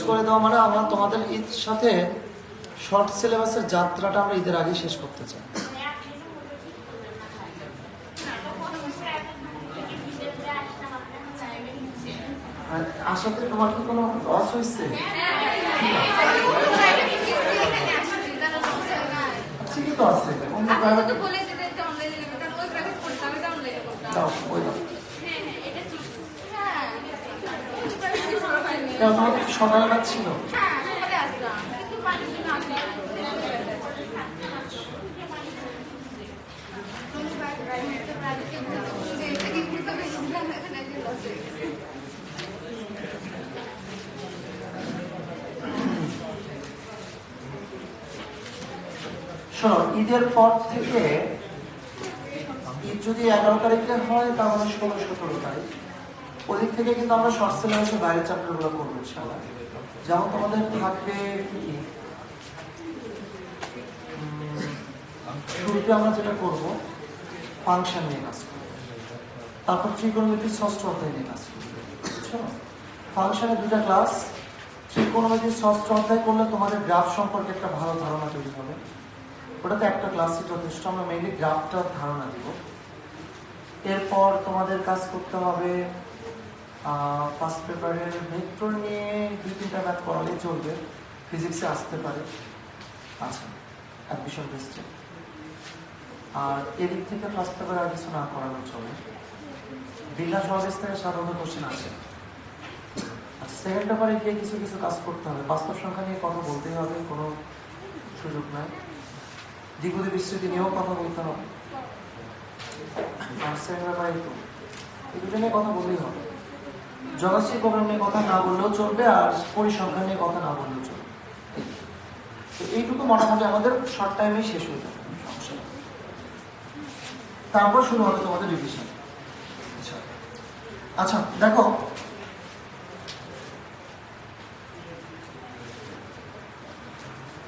করে দেওয়া মানে আমরা তোমাদের ঈদ সাথে শর্ট সিলেবাসের যাত্রাটা আমরা ঈদের আগে শেষ করতে চাই। আশাতে তোমার কি কোনো লস হয়েছে? ঠিকই তো আছে। সকালবেলা ছিল শোনো, ঈদের পর থেকে ঈদ যদি 11 তারিখে হয় তাহলে 16-17 তারিখ ওদিক থেকে কিন্তু আমরা শর্ট সিলেবাসের বাইরের চ্যাপ্টার গুলো করবো ইনশাআল্লাহ। যেমন তোমাদের থাকবে কি শুরুতে আমরা যেটা করব ফাংশন নিয়ে কাজ করবো, তারপর ত্রিকোণমিতির ষষ্ঠ অধ্যায় নিয়ে কাজ করবো। বুঝছো? ফাংশনে 2টা ক্লাস, ত্রিকোণমিতির ষষ্ঠ অধ্যায় করলে তোমাদের গ্রাফ সম্পর্কে একটা ভালো ধারণা তৈরি হবে। ওটাতে একটা ক্লাসই যথেষ্ট, আমরা মেইনলি গ্রাফটার ধারণা দিব। এরপর তোমাদের কাজ করতে হবে ফার্স্ট পেপারের ভেক্টর নিয়ে 2-3টা ম্যাথ করালে চলবে, ফিজিক্সে আসতে পারে। আচ্ছা, অ্যাডমিশন টেস্টে। আর এদিক থেকে ফার্স্ট পেপারে আর কিছু না করানো চলে। বিন্যাস সমাবেশ থেকে সাধারণত কোশ্চেন আসে। আচ্ছা, সেকেন্ড পেপারে গিয়ে কিছু কিছু কাজ করতে হবে। বাস্তব সংখ্যা নিয়ে কথা বলতেই হবে, কোনো সুযোগ নাই। দ্বিগুণী বিস্তৃতি নিয়েও কথা বলতে হবে। আর সেকেন্ড পেপারে এই দুটো নিয়ে কথা বললেই হবে। জগৎশ্রী প্রোগ্রাম নিয়ে কথা না বললেও চলবে, আর পরিসংখ্যান নিয়ে কথা না বললেও চলবে। তো এইটুকু মোটামুটি আমাদের শর্ট টাইমে শেষ হয়ে যাবে, সমস্যা নেই। তারপর শুরু হবে তোমাদের রিভিশন। আচ্ছা দেখো,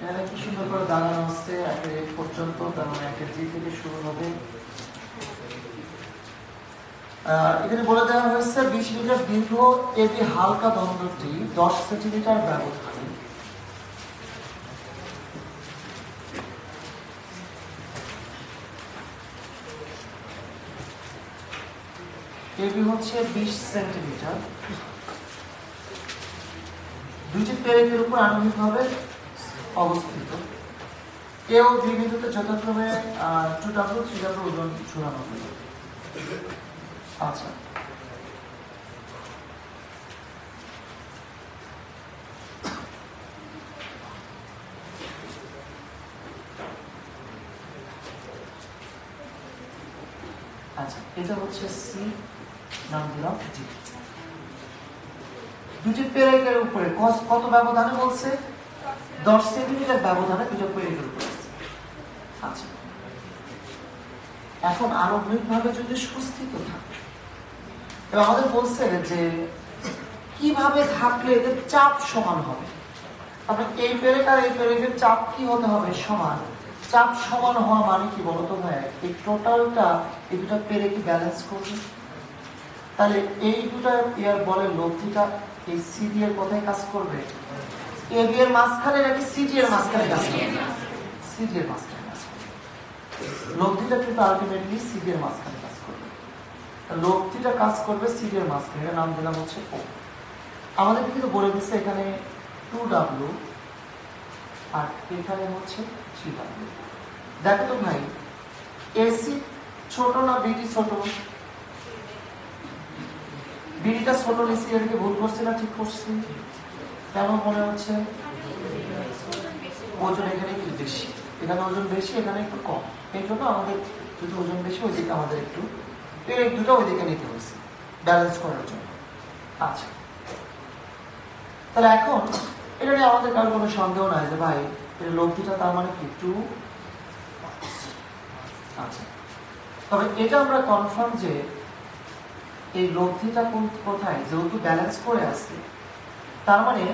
এখানে কি সুন্দর করে দাঁড়ানো হচ্ছে 1 পর্যন্ত, তার মানে 1 জি থেকে শুরু হবে। এখানে বলে দেওয়া হয়েছে 20 মিটার দীর্ঘ এবি হালকা দণ্ডটি 10 সেন্টিমিটার ব্যবধানে এবি হচ্ছে 20 সেন্টিমিটার, দুইটি পেরেকের উপর আণবিকভাবে অবস্থিত। এ ও বি বিন্দুতে যথাক্রমে 2W 3W ওজন ঝুলানো হলো। আচ্ছা, আচ্ছা এটা হচ্ছে সি, নাম দিলাম জি। দুটি পেরেকের উপরে কত ব্যবধানে বলছে? 10 সেন্টিমিটার ব্যবধানে দুটো পেরেকের উপরে। আচ্ছা, এখন আণবিকভাবে যদি সুস্থিত থাকে, এবং আমাদের বলছে যে কিভাবে থাকলে এদের চাপ সমান হবে। তারপরে এই পেরেক আর এই পেরেকের চাপ কি হতে হবে? সমান। চাপ সমান হওয়া মানে কি বলতো ভাই? এই টোটালটা এই দুটা পেরেকই ব্যালেন্স করবে। তাহলে এই দুটা ইয়ার বলে লব্ধিটা এই সিডি এর কোথায় কাজ করবে? এবি এর মাঝখানে নাকি সিডি এর মাঝখানে কাজ করবে? সিডি এর মাঝখানে কাজ করবে। লব্ধিটা কিন্তু আলটিমেটলি সিডি এর মাঝখানে কাজ করবে। লব্ধিটা কাজ করবে সিডি এর মাঝখানে, এর নাম দিলাম হচ্ছে ও। আমাদের কিন্তু বলে দিচ্ছে এখানে 2W আর এখানে হচ্ছে 3W। দেখো তো ভাই, এসি ছোট না বিডি ছোট? বিডিটা ছোট নিচ্ছি, এটাকে ভুল করছি না ঠিক করছি? কেন মনে হচ্ছে? ওজন এখানে একটু বেশি, এখানে ওজন বেশি, এখানে একটু কম। এই জন্য আমাদের যদি ওজন বেশি ওইদিকে আমাদের একটু পেরেক দুটো ওইদিকে নিতে হয়েছে ব্যালেন্স করার জন্য। আচ্ছা, তাহলে এখন এটা নিয়ে আমাদের কারোর কোনো সন্দেহ নাই যে ভাই এটা লব্ধিটা তার মানে কি 2। আচ্ছা, তবে এটা আমরা কনফার্ম যে এই লব্ধিটা কোথায়, যেহেতু ব্যালেন্স করে আছে, তার মানে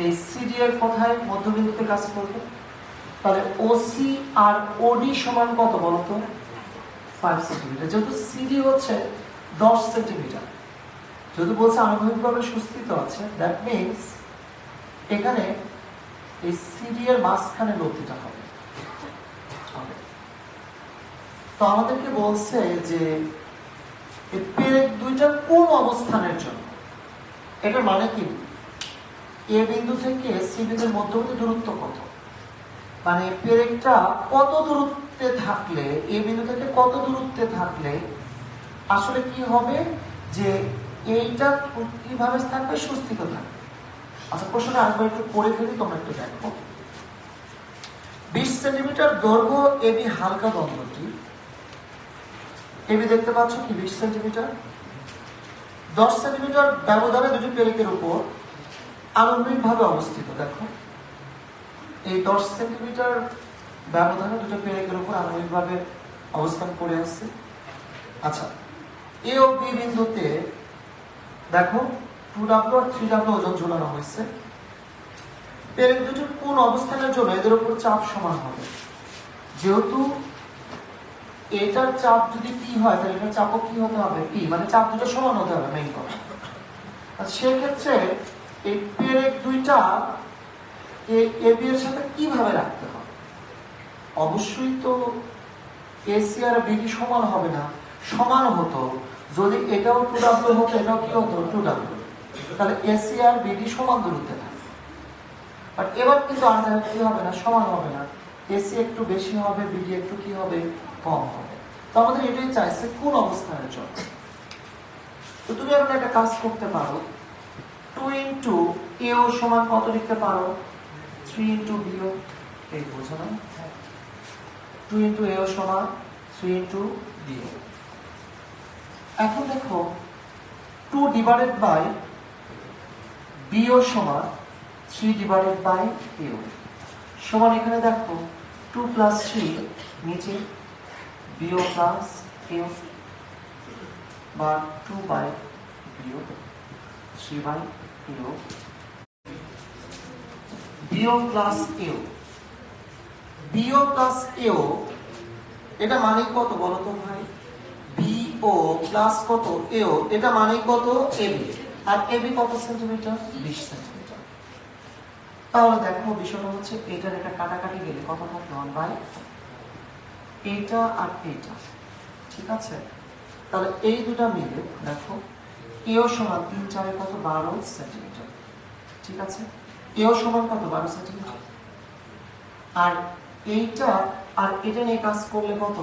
এই সিডি এর কোথায় মধ্যবিন্দুতে কাজ করবে। তাহলে ওসি আর ওডি সমান কত বলতো? 5 সেন্টিমিটার। যেহেতু সিডি হচ্ছে 10 সেন্টিমিটার, যেহেতু বলছে আণবিকভাবে সুস্থিত আছে, দ্যাট মিনস এখানে এই সিডি এর মাঝখানে লব্ধিটা হবে। তো আমাদেরকে বলছে যে এই পেরেক দুইটা কোন অবস্থানের জন্য, এটার মানে কি এ বিন্দু থেকে সি বিন্দুর মধ্যবর্তী দূরত্ব কত, মানে পেরেকটা কত দূরত্বে থাকলে, এ বিন্দু থেকে কত দূরত্বে থাকলে আসলে কি হবে যে এইটা কিভাবে থাকবে, সুস্থিত থাকবে। আচ্ছা প্রশ্নটা আরেকবার একটু পড়ে ফেলি, তোমরা একটু দেখো। 20 সেন্টিমিটার দৈর্ঘ্য এবি হালকা দ্বন্দ্বটি, এবি দেখতে পাচ্ছ কি 20 সেন্টিমিটার, 10 সেন্টিমিটার ব্যবধানে দুটি পেরেকের উপর আণবিক ভাবে অবস্থিত। দেখো এই 10 সেন্টিমিটার ব্যবধানে দুটো পেরেকের উপর আণবিক ভাবে অবস্থান করে আছে। আচ্ছা এ ও বি বিন্দুতে দেখো 2W আর 3W ওজন ঝুলানো হয়েছে। পেরেক দুটির কোন অবস্থানের জন্য এদের উপর চাপ সমান হবে। যেহেতু এটার চাপ যদি P হয় তাহলে এটার চাপও কি হতে হবে, P, মানে চাপ দুটো সমান হতে হবে মেইন কথা। আর সেক্ষেত্রে এই পেরেক দুইটা এবি এর সাথে কিভাবে রাখতে হবে, অবশ্যই তো এসি আর বিডি সমান হবে না, সমান হতো যদি এটাও 2W হতো, এটাও কি হতো 2W, তাহলে এসি আর বিডি সমান দূরত্বে থাকে। বাট এবার কিন্তু আর কি হবে না, সমান হবে না, এসি একটু বেশি হবে, বিডি একটু কি হবে, কম হবে। তো আমাদের এটাই চাইছে কোন অবস্থানের জন্য। তো তুমি এখন একটা কাজ করতে পারো, 2 ইন্টু এও সমান কত লিখতে পারো, 3 ইন্টু বিও, এই বোঝো না, 2 ইন্টু এও সমান 3 ইন্টু বিও। এখন দেখো 2 ডিভাইডেড বাই বিও সমান 3 ডিভাইডেড বাই এও সমান, এখানে দেখো 2 প্লাস 3 নিচে বিও প্লাস এও বা 2 বাই বিও 3 বাই এও, বিও প্লাস এও, বিও প্লাস এও এটা মানে কত বলো তো ভাই, বিও প্লাস কত এও, এটা মানে কত এবি, আর এবি কত সেন্টিমিটার, 20 সেন্টিমিটার। তাহলে দেখো বিষয়টা হচ্ছে এটার এটা কাটাকাটি গেলে কত থাকবে, 1 বাই এইটা আর এইটা, ঠিক আছে। তাহলে এই দুটা মিলে দেখো এও সমান 3 4 কত 12 সেন্টিমিটার, ঠিক আছে। এও সমান কত 12 সেন্টিমিটার, আর এইটা আর এটা নিয়ে কাজ করলে কত,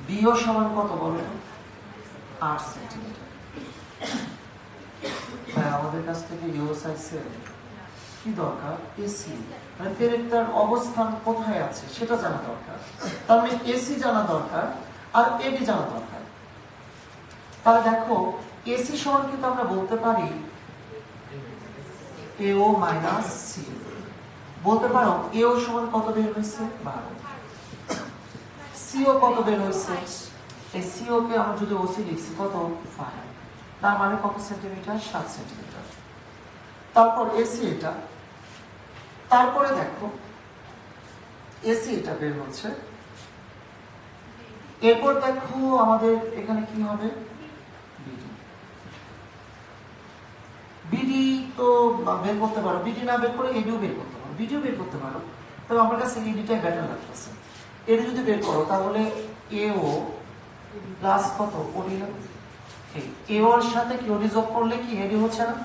বিও সমান কত বলো 8 সেন্টিমিটার। আমাদের কাছ থেকে ইও সাইজে কি দরকার, এসি, মানে পেরেকটার অবস্থান কোথায় আছে সেটা জানা দরকার, তার মানে এসি জানা দরকার আর এবি জানা দরকার। তাহলে দেখো এসি সমান কিন্তু আমরা বলতে পারি এও মাইনাস সি, বলতে পারো এও সমান কত বের হয়েছে 12, সিও কত বের হয়েছে, এই সিও কে আমরা যদি ওসি লিখছি কত 5, তার মানে কত সেন্টিমিটার 7 সেন্টিমিটার। তারপর এসি এটা, তারপরে দেখো এসি এটা বের হচ্ছে, এরপর দেখো আমাদের এখানে কি হবে, বিডি, বিডি তো বের করতে পারো, বিডি না বের করে এডিও বের করতে পারো, বিডিও বের করতে পারো, তবে আমার কাছে এডিটাই বেটার লাগতেছে। এডি যদি বের করো তাহলে এও প্লাস কত ওডি, এও এর সাথে কি ওডি যোগ করলে কি এডি হচ্ছে না,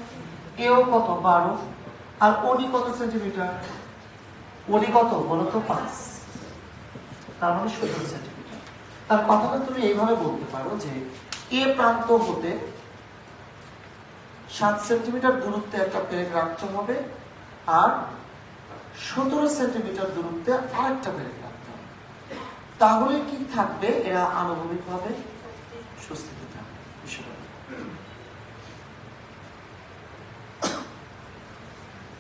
এও কত 12 আর ওডি কত সেন্টিমিটার, ওডি কত বলো তো 5, তার মানে 17 সেন্টিমিটার। তার কথাটা তুমি এইভাবে বলতে পারো যে এ প্রান্ত হতে 7 সেন্টিমিটার দূরত্বে একটা পেরেক রাখতে হবে আর 17 সেন্টিমিটার দূরত্বে আরেকটা পেরেক রাখতে হবে, তাহলে কি থাকবে, এরা আনুভূমিকভাবে সুস্থিত থাকবে।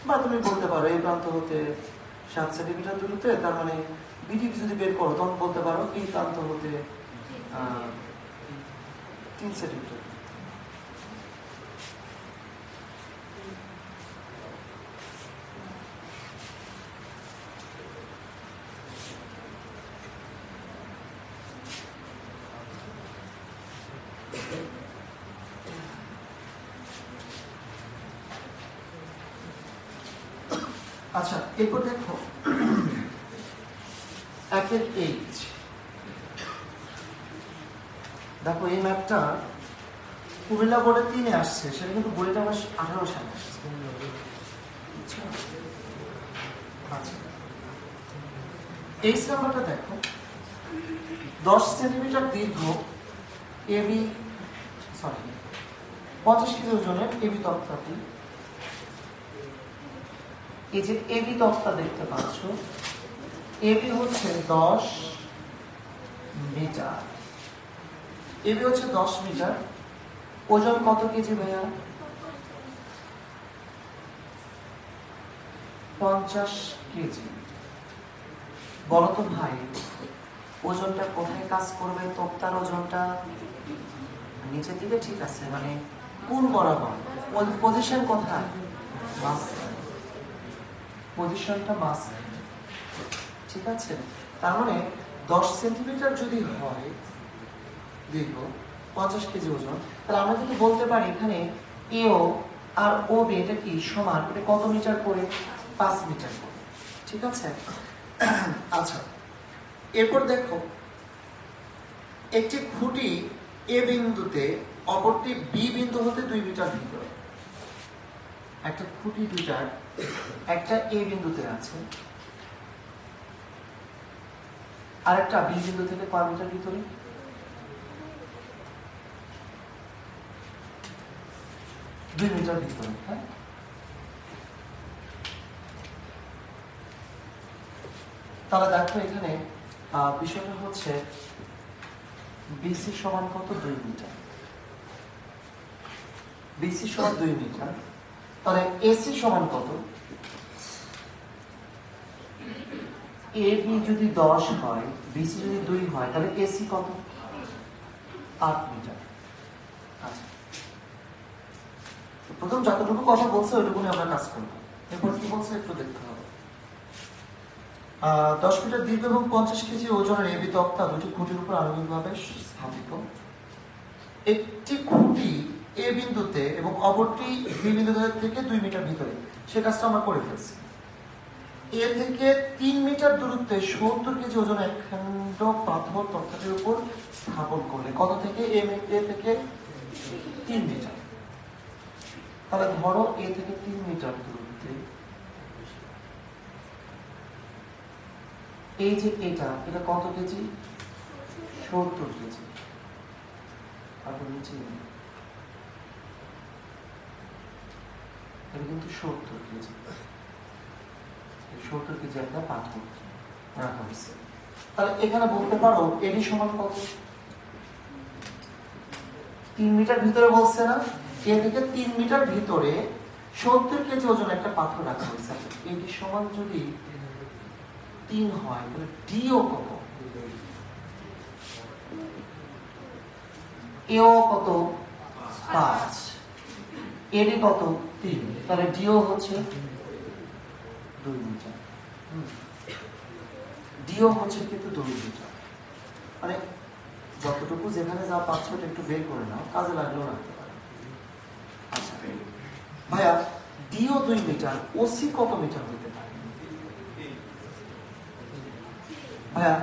বা তুমি বলতে পারো এই প্রান্ত হতে 7 সেন্টিমিটার দূরত্বে, তার মানে বিডি যদি বের করো তখন বলতে পারো এই প্রান্ত হতে 3 সেন্টিমিটার। আচ্ছা, এরপর দেখো 1-8 দেখো এই ম্যাপটা কুমিল্লা বোর্ডে 3-এ আসছে, সেটা কিন্তু বইটা আমার 18 সালে আসছে। আচ্ছা, এই নাম্বারটা দেখো 10 সেন্টিমিটার দীর্ঘ এবি 50 কেজি ওজনের এবি তক্তাটি, এই যে এবি তক্তা দেখতে পাচ্ছ, এবি হচ্ছে 10 মিটার, এবি হচ্ছে 10 মিটার, ওজন কত কেজি ভাইয়া? 50 কেজি। বলো তো ভাই, ওজনটা কোথায় কাজ করবে? তক্তার ওজনটা নিচের দিকে, ঠিক আছে, মানে কোন বরাবর? পজিশন কোথায়? পজিশনটা মাস, ঠিক আছে। তার মানে 10 সেন্টিমিটার যদি হয় দীর্ঘ, 50 কেজি ওজন, তাহলে আমরা কিন্তু বলতে পারি এখানে এও আর ও বি এটা কি সমান, এটা কত মিটার করে? 5 মিটার করে, ঠিক আছে। আচ্ছা, এরপর দেখো একটি খুঁটি এ বিন্দুতে, অপরটি বি বিন্দু হতে 2 মিটার ভিতরে। একটা খুঁটি দুইটার, একটা এ বিন্দুতে আছে, আর একটা বি বিন্দু থেকে কয় মিটার ভিতরে? 2 মিটার ভিতরে। হ্যাঁ, তাহলে দেখো এখানে বিষয়টা হচ্ছে বিসি সমান কত? 2 মিটার। বিসি সমান 2 মিটার, তাহলে এসি সমান কত? এবি যদি 10 হয়, বিসি যদি 2 হয়, তাহলে এসি কত? 8 মিটার। আচ্ছা, প্রথম যতটুকু কথা বলছে ওইটুকুনি আমরা কাজ করবো। এরপর কি বলছে একটু দেখতে হবে। 10 মিটার দীর্ঘ এবং 50 কেজি ওজনের এবি তক্তা দুটি খুঁটির উপর আনুষ্ঠানিকভাবে স্থাপিত। একটি খুঁটি এ বিন্দুতে এবং অপরটি বি বিন্দু থেকে 2 মিটার ভিতরে, সে কাজটা আমরা করে ফেলছি। এ থেকে 3 মিটার দূরত্বে 70 কেজি ওজন একখণ্ড পাথর তক্তাটির উপর স্থাপন করলে কত থেকে? এ থেকে 3 মিটার। তাহলে ধরো এ থেকে 3 মিটার দূরত্বে এই যে এটা কত কেজি? 70 কেজি। তারপর নিচে এটা কিন্তু 70 কেজি, 70 কেজি একটা পাথর রাখা হয়েছে। তাহলে এখানে বলতে পারো এডি সমান কত? 3 মিটার ভিতরে বলছে না, এ থেকে 3 মিটার ভিতরে 70 কেজি ওজন একটা পাথর রাখা হয়েছে। এডি সমান যদি 3 হয়, তাহলে ডিও কত? এও কত? 5, এডি কত? 3, তাহলে ডিও হচ্ছে 2 মিটার। ডিও হচ্ছে কিন্তু 2 মিটার। মানে যতটুকু যেখানে যা পাচ্ছ একটু বের করে নাও, কাজে লাগলেও রাখতে পারো। আচ্ছা ভাইয়া, ডিও 2 মিটার, ওসি কত মিটার হতে পারে? ভাইয়া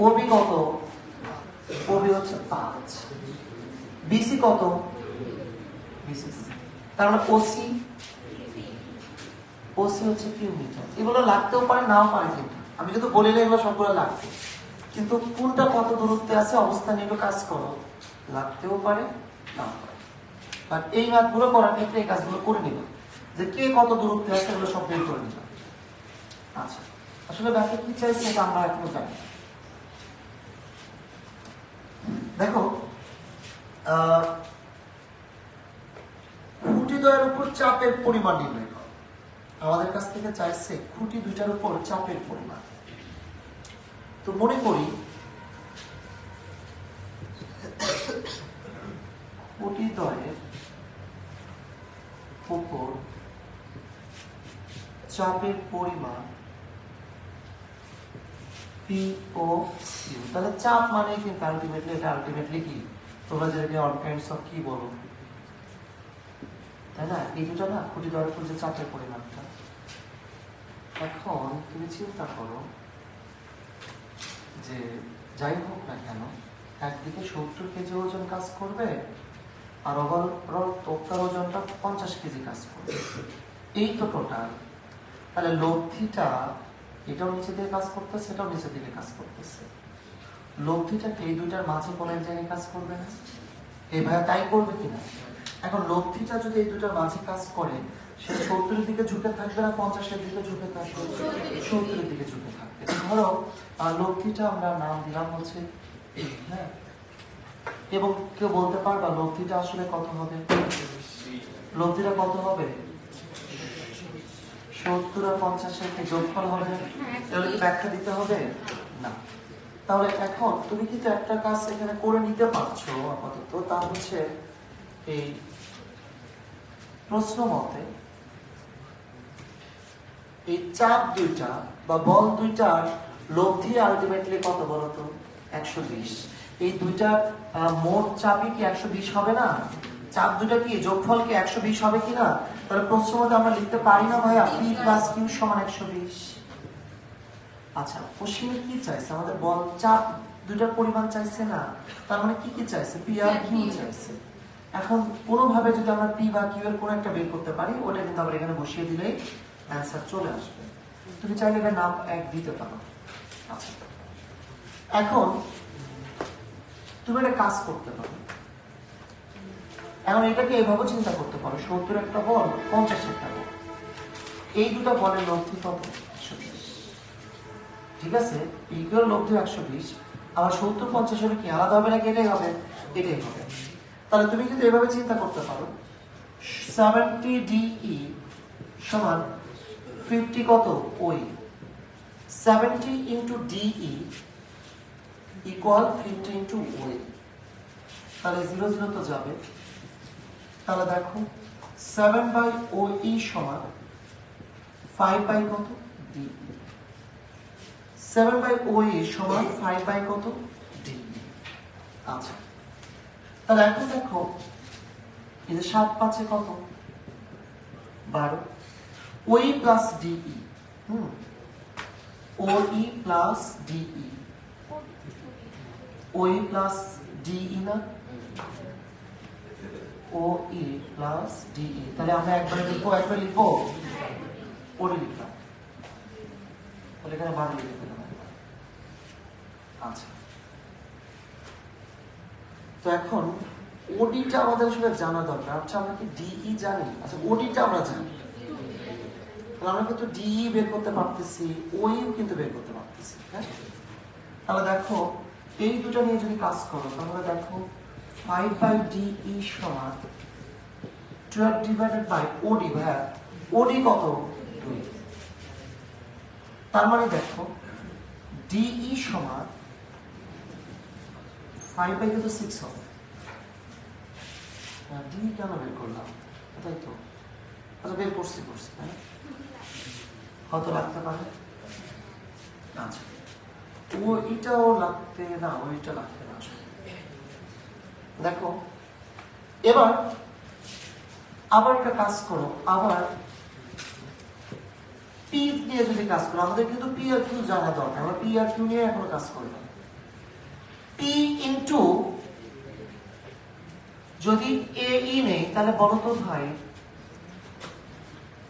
ওবি কত? ওবি হচ্ছে 5, বিসি কত? বিসি, তার মানে ওসি হচ্ছে 3 মিটার। এগুলো লাগতেও পারে নাও পারে, কিন্তু আমি কিন্তু বলি না এগুলো সবগুলো লাগবে, কিন্তু কোনটা কত দূরত্বে আছে অবস্থা নিয়ে কাজ করো, লাগতেও পারে নাও পারে। বাট এই ম্যাথগুলো করার ক্ষেত্রে এই কাজগুলো করে নিব, যে কে কত দূরত্বে আছে এগুলো সব বের করে নিব। আচ্ছা, আসলে ব্যাপারটা কি চাইছে এটা আমরা এখনো জানি। দেখো খুঁটিদ্বয়ের উপর চাপের পরিমাণ নির্ণয় করো। আমাদের কাছ থেকে চাইছে খুঁটি দুইটার উপর চাপের পরিমাণ। তো মনে করি খুঁটিদ্বয়ের উপর চাপের পরিমাণ পি ও কিউ। তাহলে চাপ মানে কিন্তু আলটিমেটলি এটা আলটিমেটলি কি, তোমরা যেটাকে অল কাইন্ডস অফ কি বলো, তাই না? এই দুটো না খুঁটি দেওয়ার উপর যে চাপের পরিমাণটা, এখন তুমি চিন্তা করো যে যাই হোক না কেন একদিকে 70 কেজি ওজন কাজ করবে আর ওভারঅল তোতার ওজনটা 50 কেজি কাজ করবে, এই তো টোটাল। তাহলে লব্ধিটা এটাও নিচে দিয়ে কাজ করতেছে, এটাও নিচে দিকে কাজ করতেছে। লব্ধিটাকে এই দুইটার মাঝে কোনো এক জায়গায় কাজ করবে না, এই ভাইয়া তাই করবে কিনা? এখন লব্ধিটা যদি এই দুটার মাঝে কাজ করে সে 70-এর দিকে ঝুঁকে থাকবে না 50-এর দিকে ঝুঁকে থাকবে? 70-এর দিকে ঝুঁকে থাকবে। ধরো লব্ধিটা আমরা নাম দিলাম হচ্ছে হ্যাঁ, এবং কেউ বলতে পারবা লব্ধিটা আসলে কত হবে? লব্ধিটা কত হবে? 70 আর 50-এর কি যোগফল হবে? তাহলে কি ব্যাখ্যা দিতে হবে না? তাহলে এখন তুমি কিন্তু একটা কাজ এখানে করে নিতে পারছো আপাতত, তা হচ্ছে এই প্রশ্ন মতে এই চাপ দুইটা বা বল দুইটার লব্ধি আলটিমেটলি কত বলতো? 120। এই দুইটার মোট চাপই কি 120 হবে না? চাপ দুইটা কি যোগফল কি 120 হবে কিনা? তাহলে প্রশ্ন মতে আমরা লিখতে পারি না ভাইয়া P + Q = 120। আচ্ছা, কোশ্চেনে কি চাইছে? আমাদের বল চাপ দুইটার পরিমাণ চাইছে না, তার মানে কি কি চাইছে? P আর Q চাইছে। এখন কোনোভাবে যদি আমরা P বা Q এর কোনো একটা বের করতে পারি, ওটা কিন্তু আমরা এখানে বসিয়ে দিলেই অ্যান্সার চলে আসবে। তুমি চাইলে এটার নাম 1 দিতে পারো। আচ্ছা, এখন তুমি একটা কাজ করতে পারো। এখন এটাকে এভাবে চিন্তা করতে পারো, 70 একটা বল, 50 একটা বল, এই দুটো বলের লব্ধি কত? 120। ঠিক আছে, ইকুয়াল লব্ধি 120। আবার 70-50 হবে কি আলাদা হবে নাকি এটাই হবে? এটাই হবে। তাহলে তুমি কিন্তু এভাবে চিন্তা করতে পারো, 70 DE সমান 50 কত? ওই 70 ইন্টু DE ইকুয়াল 50 ইন্টু ওই। তাহলে 0 0 তো যাবে। তাহলে দেখো 7/OE সমান 5 কত? DE। 7/OE সমান 5 কত? DE। আচ্ছা, তাহলে এখন দেখো এই যে 7 5 কত? 12। OE plus DE, OE plus DE, OE plus DE না? OE plus DE। তাহলে আমরা একবার লিখবো পরে লিখলাম, তাহলে এখানে 12 লিখে দিলাম। আচ্ছা, তো এখন ওডিটা আমাদের আসলে জানা দরকার। আচ্ছা, আমরা কি DE জানি? আচ্ছা, ওডিটা আমরা জানি, তাহলে আমরা কিন্তু DE বের করতে পারতেছি, OEও কিন্তু বের করতে পারতেছি। হ্যাঁ, তাহলে দেখো এই দুটো নিয়ে যদি কাজ করো তাহলে দেখো 5/DE সমান 12/OD। ভাইয়া OD কত? 2। তার মানে দেখো DE সমান 5 কিন্তু 6 হবে। DE কেন বের করলাম? তাই তো, আচ্ছা বের করছি হ্যাঁ, হয়তো লাগতে পারে। আচ্ছা, ওইটাও লাগতে না, ওইটা লাগতে না। দেখো এবার আবার একটা কাজ করো, আবার P নিয়ে যদি কাজ করো, আমাদের কিন্তু P আর Q জানা দরকার, আমরা P আর Q নিয়ে এখন কাজ করলাম। P ইন্টু যদি AE নেই তাহলে বলো তো ভাই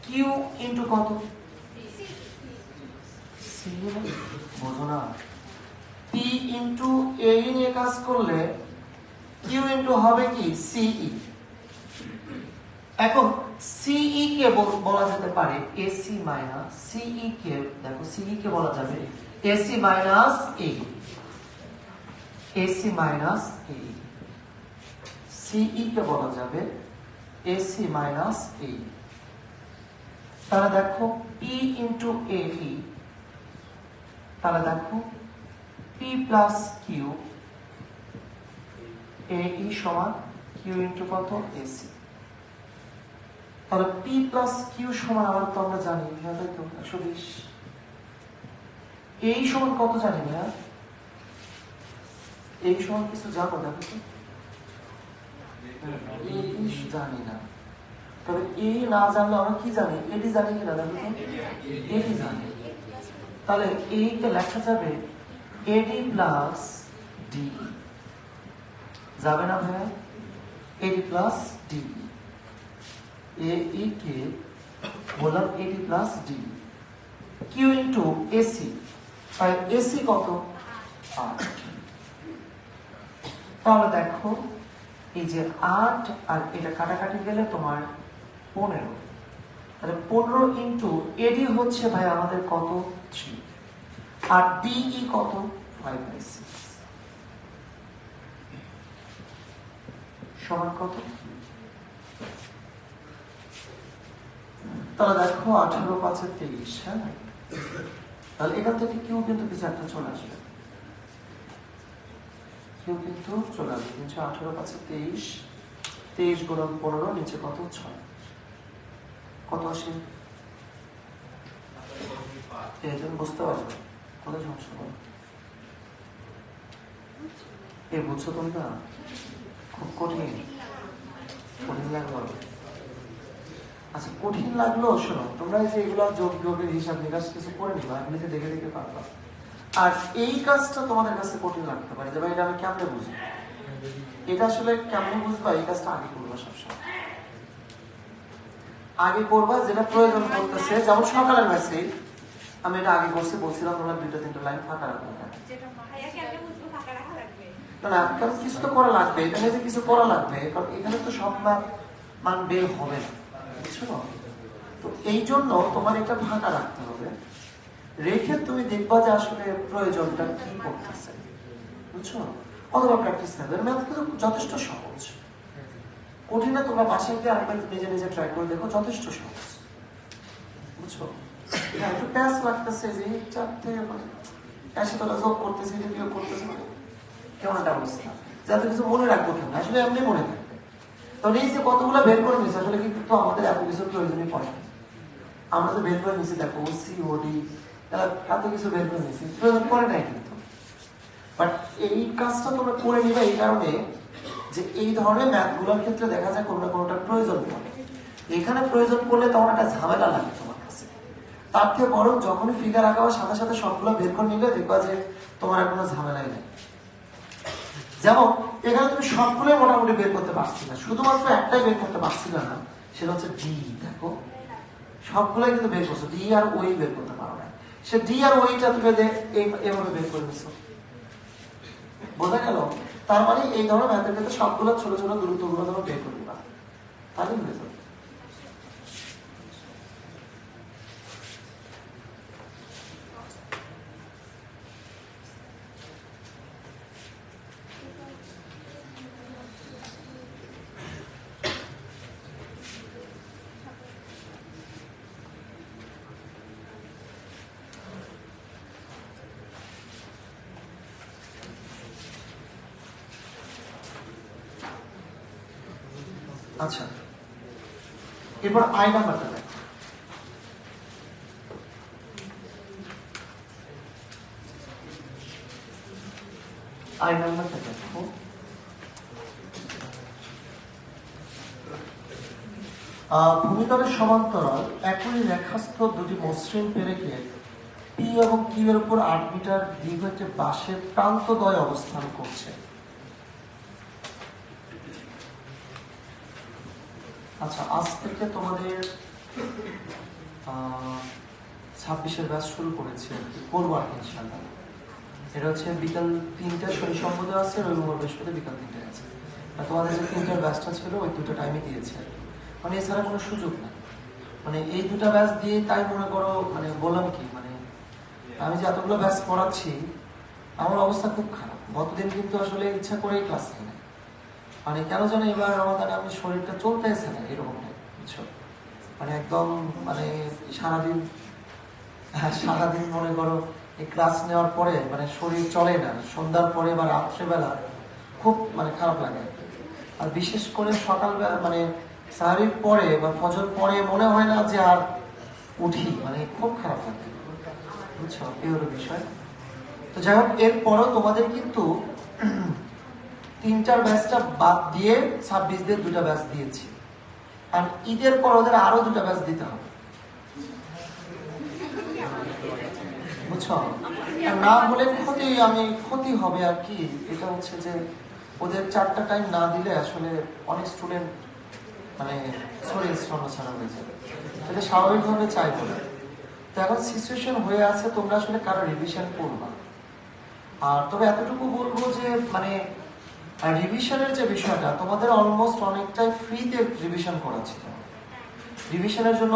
Q ইন্টু কত? বোঝো না? P ইন্টু AE নিয়ে কাজ করলে Q ইন্টু হবে কি? CE। এখন CE কে বলা যেতে পারে AC মাইনাস CE কে, দেখো CE কে বলা যাবে AC minus AE, AC minus AE, CE কে বলা যাবে AC মাইনাস AE। তাহলে দেখো P ইন্টু AE, তাহলে দেখো P প্লাস Q, AE সমান Q ইন্টু কত? AC। তাহলে P প্লাস Q সমান আবার তো আমরা জানি, তাই তো 120। এই সমান কত জানি না? এই সমান কিছু জানো? দেখো তো জানি না। তবে এই না জানলে আমরা কি জানি, এডি জানি কিনা জানো তো? এডি জানি। তাহলে এইটা লেখা যাবে এডি প্লাস ডি, যাবে না ভাইয়া? এডি প্লাস ডি, এই কে বললাম AD plus D, Q into AC. তাই এসি কত? 8। তাহলে দেখো এই যে 8 আর এটা কাটাকাটি গেলে তোমার 15, তাহলে 15 ইন্টু এডি হচ্ছে ভাই আমাদের কত? 3, আর ডিই কত? 5/6 সমান কত? তাহলে দেখো 18 5 23, হ্যাঁ, তাহলে এখান থেকে কিউ কিন্তু কিছু একটা চলে আসবে, কিউ কিন্তু চলে আসবে। 18 5 23, 23 গুণন 15, নিচে কত? 6, কত আসে? এই বুঝতে পারবে কত সমস্যা হবে? এই বুঝছো তোমরা? খুব কঠিন, কঠিন লাগলো? আচ্ছা, কঠিন লাগলো। শোনো, তোমরা এই যে এগুলো যোগ বিয়োগের হিসাব নিকাশ কিছু করে নিবা, এমনিতে দেখে দেখে পারবা। আর এই কাজটা তোমাদের কাছে কঠিন লাগতে পারে যে ভাই এটা আমি কেমনে বুঝবো, এটা আসলে কেমনে বুঝবা? এই কাজটা আগে করবা, সবসময় আগে করবা যেটা প্রয়োজন করতেছে। যেমন সকালের মেসেজ আমি এটা আগে করছি, বলছিলাম তোমরা 2-3টা লাইন ফাঁকা রাখবে না, না কারণ কিছু তো করা লাগবে, এখানে যে কিছু করা লাগবে, কারণ এখানে তো সব মান বের হবে না, বুঝছো? তো এই জন্য তোমার এটা ফাঁকা রাখতে হবে, রেখে তুমি দেখবা যে আসলে প্রয়োজনটা কি করতেছে, বুঝছো? অথবা প্র্যাকটিস নেবে। ম্যাথ কিন্তু যথেষ্ট সহজ, কঠিন না। তোমরা বাসায় গিয়ে আরেকবার নিজে নিজে ট্রাই করে দেখো, যথেষ্ট সহজ, বুঝছো? হ্যাঁ, একটু প্যাস লাগতেছে যে চারটে এসে তোলা যোগ করতেছে, এটা বিয়োগ করতেছে, কেমন একটা অবস্থা, যাতে কিছু মনে রাখবো কেন, আসলে এমনি মনে থাকবে। তাহলে এই যে কতগুলো বের করে নিচ্ছে, আসলে কিন্তু আমাদের এত কিছু প্রয়োজনই পড়ে। আমরা যে বের করে নিচ্ছি দেখো সি ও ডি, এত কিছু বের করে নিচ্ছি, প্রয়োজন পড়ে নাই কিন্তু। বাট এই কাজটা তোমরা করে নিবে এই কারণে যে এই ধরনের ম্যাথগুলোর ক্ষেত্রে দেখা যায় কোনো না কোনোটা প্রয়োজন পড়ে। এখানে প্রয়োজন পড়লে তখন একটা ঝামেলা লাগে তোমার কাছে, তার থেকে বরং যখনই ফিগার আঁকাবার সাথে সাথে সবগুলো বের করে নিলে দেখবা যে তোমার আর কোনো ঝামেলাই নেই। যেমন এখানে তুমি সবগুলোই মোটামুটি বের করতে পারছি না, শুধুমাত্র একটাই বের করতে পারছি না, সেটা হচ্ছে ডি। দেখো সবগুলোই কিন্তু বের করছো, ডি আর ওই বের করতে পারো না। সে ডি আর ওইটা তুমি এভাবে বের করে নিচ্ছ, বোঝা গেল? তার মানে এই ধরনের ম্যাথের ক্ষেত্রে সবগুলো ছোট ছোট দূরত্বগুলো তোমরা বের করে দিবা, তাহলে হয়ে যাবে। আচ্ছা, এরপর আই নাম্বারটা দেখো। আই নাম্বারটা দেখো, ভূমিতলের সমান্তরাল একই রেখাস্থ দুটি মসৃণ পেরেকের পি এবং কিউ এর উপর 8 মিটার দীর্ঘ একটি বাঁশের প্রান্তদ্বয় অবস্থান করছে। আচ্ছা, আজ থেকে তোমাদের 26-এর ব্যাচ শুরু করেছে, করবো আর কি ইনশাআল্লাহ। এটা হচ্ছে বিকাল 3টায় শনি সম্বোধ আছে, রবিবার বৃহস্পতি বিকাল 3টায় আছে। তোমাদের যে 3টার ব্যাচটা ছিল ওই দুটো টাইমে দিয়েছে, মানে এছাড়া কোনো সুযোগ নেই। মানে এই দুটা ব্যাচ দিয়ে তাই মনে করো, মানে বললাম কি, মানে আমি যে এতগুলো ব্যাচ পড়াচ্ছি আমার অবস্থা খুব খারাপ। গতদিন কিন্তু আসলে ইচ্ছা করেই ক্লাস নেই, মানে কেন জানো এবার রমাদানে আমি শরীরটা চলতেছে না, এরকম বুঝছো? মানে একদম মানে সারাদিন মনে করো এই ক্লাস নেওয়ার পরে মানে শরীর চলে না, সন্ধ্যার পরে বা রাত্রেবেলা খুব মানে খারাপ লাগে। আর বিশেষ করে সকালবেলা মানে সাহারির পরে বা ফজর পরে মনে হয় না যে আর উঠি, মানে খুব খারাপ লাগে, বুঝছো? এই হলো বিষয়। তো যাই হোক, এরপরও তোমাদের কিন্তু 3টার ব্যাচটা বাদ দিয়ে 26 দিয়ে 2টা ব্যাচ দিয়েছি। আর ঈদের পর ওদের আরো 2টা ব্যাচ দিতে হবে, বুঝছো? না হলে ক্ষতি হবে আর কি। এটা হচ্ছে যে ওদের 4টা টাইম না দিলে আসলে অনেক স্টুডেন্ট মানে ছাড়া হয়ে যাবে, এটা স্বাভাবিকভাবে চাইবো না। তো এখন সিচুয়েশন হয়ে আছে, তোমরা আসলে কারো রিভিশন করবা। আর তবে এতটুকু বলবো যে মানে রিভিশনের যে বিষয়টা, তোমাদের অলমোস্ট অনেকটাই ফ্রিতে রিভিশন করা ছিল। রিভিশনের জন্য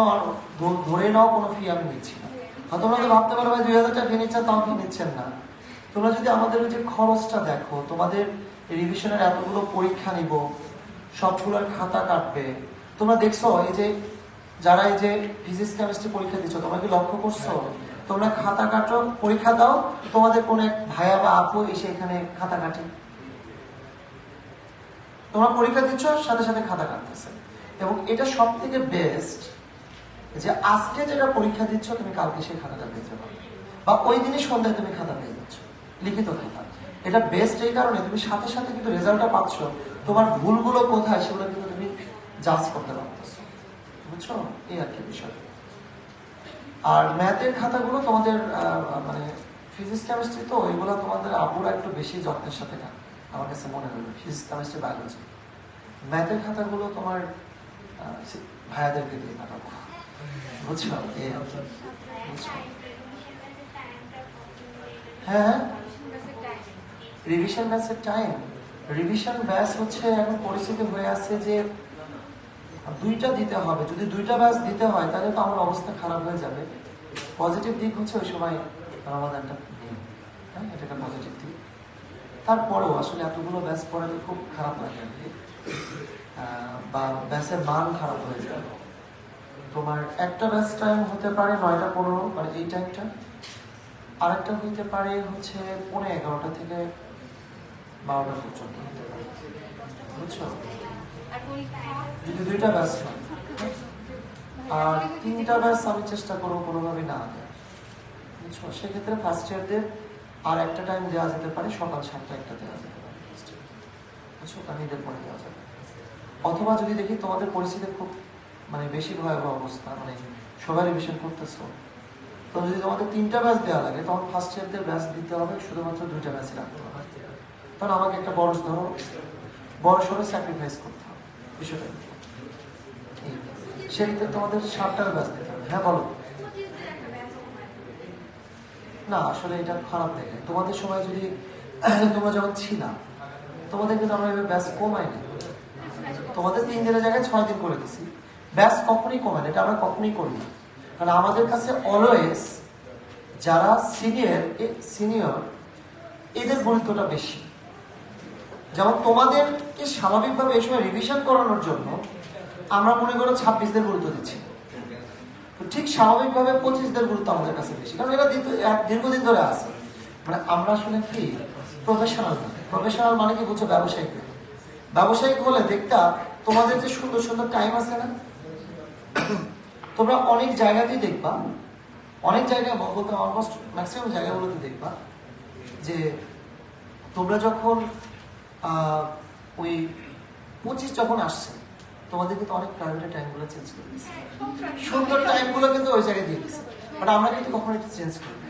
ধরে নাও কোনো ফি আমি নিচ্ছি না। তোমরা তো ভাবতে পারো ভাই 2000 টাকা ফি নিচ্ছেন, তাও ফি নিচ্ছেন না। তোমরা যদি আমাদের ওই যে খরচটা দেখো, তোমাদের রিভিশনের এতগুলো পরীক্ষা নিব, সবগুলোর খাতা কাটবে। তোমরা দেখছো এই যে যারা এই যে ফিজিক্স কেমিস্ট্রি পরীক্ষা দিচ্ছ, তোমরা কি লক্ষ্য করছো? তোমরা খাতা কাটো, পরীক্ষা দাও, তোমাদের কোন এক ভাইয়া বা আপু এসে এখানে খাতা কাটে। তোমরা পরীক্ষা দিচ্ছ, সাথে সাথে খাতা কাটতেছে। এবং এটা সব থেকে বেস্ট যে আজকে যেটা পরীক্ষা দিচ্ছ, তুমি কালকে সেই খাতাটা পেতে পারো, বা ওই দিনই সন্ধ্যায় তুমি খাতা পেয়ে যাচ্ছ, লিখিত খাতা। এটা বেস্ট এই কারণে তুমি সাথে সাথে কিন্তু রেজাল্টটা পাচ্ছ, তোমার ভুলগুলো কোথায় সেগুলো কিন্তু তুমি জাজ করতে পারতেছো, বুঝছো? এই আর কি বিষয়। আর ম্যাথের খাতাগুলো তোমাদের মানে ফিজিক্স কেমিস্ট্রি তো ওইগুলো তোমাদের আপুরা একটু বেশি যত্নের সাথে কাটে আমার কাছে মনে হলো। ফিজিক্স কেমিস্ট্রি বায়োলজি, ম্যাথের খাতাগুলো তোমার ভাইয়াদেরকে দিয়ে কাটাবো, বুঝছো? বুঝছো? হ্যাঁ, রিভিশন ব্যাচের টাইম, রিভিশন ব্যাচ হচ্ছে এখন পরিস্থিতি হয়ে আছে যে 2টা দিতে হবে। যদি 2টা ব্যাচ দিতে হয় তাহলে তো আমার অবস্থা খারাপ হয়ে যাবে। পজিটিভ দিক হচ্ছে ওই সময় রমাদানটা নেই, হ্যাঁ, এটা একটা পজিটিভ দিক। তারপরেও আসলে এতগুলো ব্যাচ পড়ালে খুব খারাপ লাগে আর কি, বা ব্যাচের মান খারাপ হয়ে যায়। তোমার একটা ব্যাচ টাইম হতে পারে 9টা 15, মানে এই টাইমটা। আরেকটা হইতে পারে হচ্ছে 11:30 থেকে 12টা পর্যন্ত হতে পারে, বুঝছো? যদি 2টা ব্যাচ হয়, আর 3টা ব্যাচ আমি চেষ্টা করবো কোনোভাবে না দেয়, বুঝছো? সেক্ষেত্রে ফার্স্ট ইয়ারদের আর একটা টাইম দেওয়া যেতে পারে, সকাল 7টা একটা দেওয়া যেতে পারে, বুঝছো? কারণ ঈদের পরে দেওয়া যাবে। অথবা যদি দেখি তোমাদের পরিস্থিতি খুব মানে বেশি ভয়াবহ অবস্থা, মানে সবাই রিভিশন করতেছো, তো যদি তোমাদের 3টা ব্যাচ দেওয়া লাগে, তখন ফার্স্ট ইয়ারদের ব্যাচ দিতে হবে, শুধুমাত্র 2টা ব্যাচই রাখতে হবে। তখন আমাকে একটা বড় সড়ো স্যাক্রিফাইস করতে হবে, বিষয়টা সেক্ষেত্রে তোমাদের 7টার ব্যাচ দিতে হবে। হ্যাঁ বলো। না আসলে এটা খারাপ দেখে, তোমাদের সময় যদি তোমরা যখন ছিলা, তোমাদের কিন্তু আমরা এভাবে ব্যাচ কমাই না। তোমাদের 3 দিনের জায়গায় 6 দিন করে দিছি। ব্যাচ কখনই কমায় না, এটা আমরা কখনই করি না। কারণ আমাদের কাছে অলওয়েজ যারা সিনিয়র এদের গুরুত্বটা বেশি। যেমন তোমাদেরকে স্বাভাবিকভাবে এই সময় রিভিশন করানোর জন্য আমরা মনে করো 26দের গুরুত্ব দিচ্ছি, ঠিক স্বাভাবিকভাবে 25দের গুরুত্ব আমাদের কাছে বেশি, কারণ এরা দীর্ঘদিন ধরে আছে। মানে আমরা আসলে কি প্রফেশনাল মানে কি বুঝছো? ব্যবসায়িক হলে দেখতা তোমাদের যে সুন্দর সুন্দর টাইম আছে না, তোমরা অনেক জায়গাতেই দেখবা, অনেক জায়গায় বলতে অলমোস্ট ম্যাক্সিমাম জায়গাগুলোতে দেখবা যে তোমরা যখন ওই 25 যখন আসছে, তোমাদের কিন্তু অনেক প্রাইভেট টাইমগুলো চেঞ্জ করে দিচ্ছে, সুন্দর টাইমগুলো কিন্তু ওই জায়গায় দিয়ে দিচ্ছে, বাট আমরা কিন্তু কখনো এটা চেঞ্জ করি না,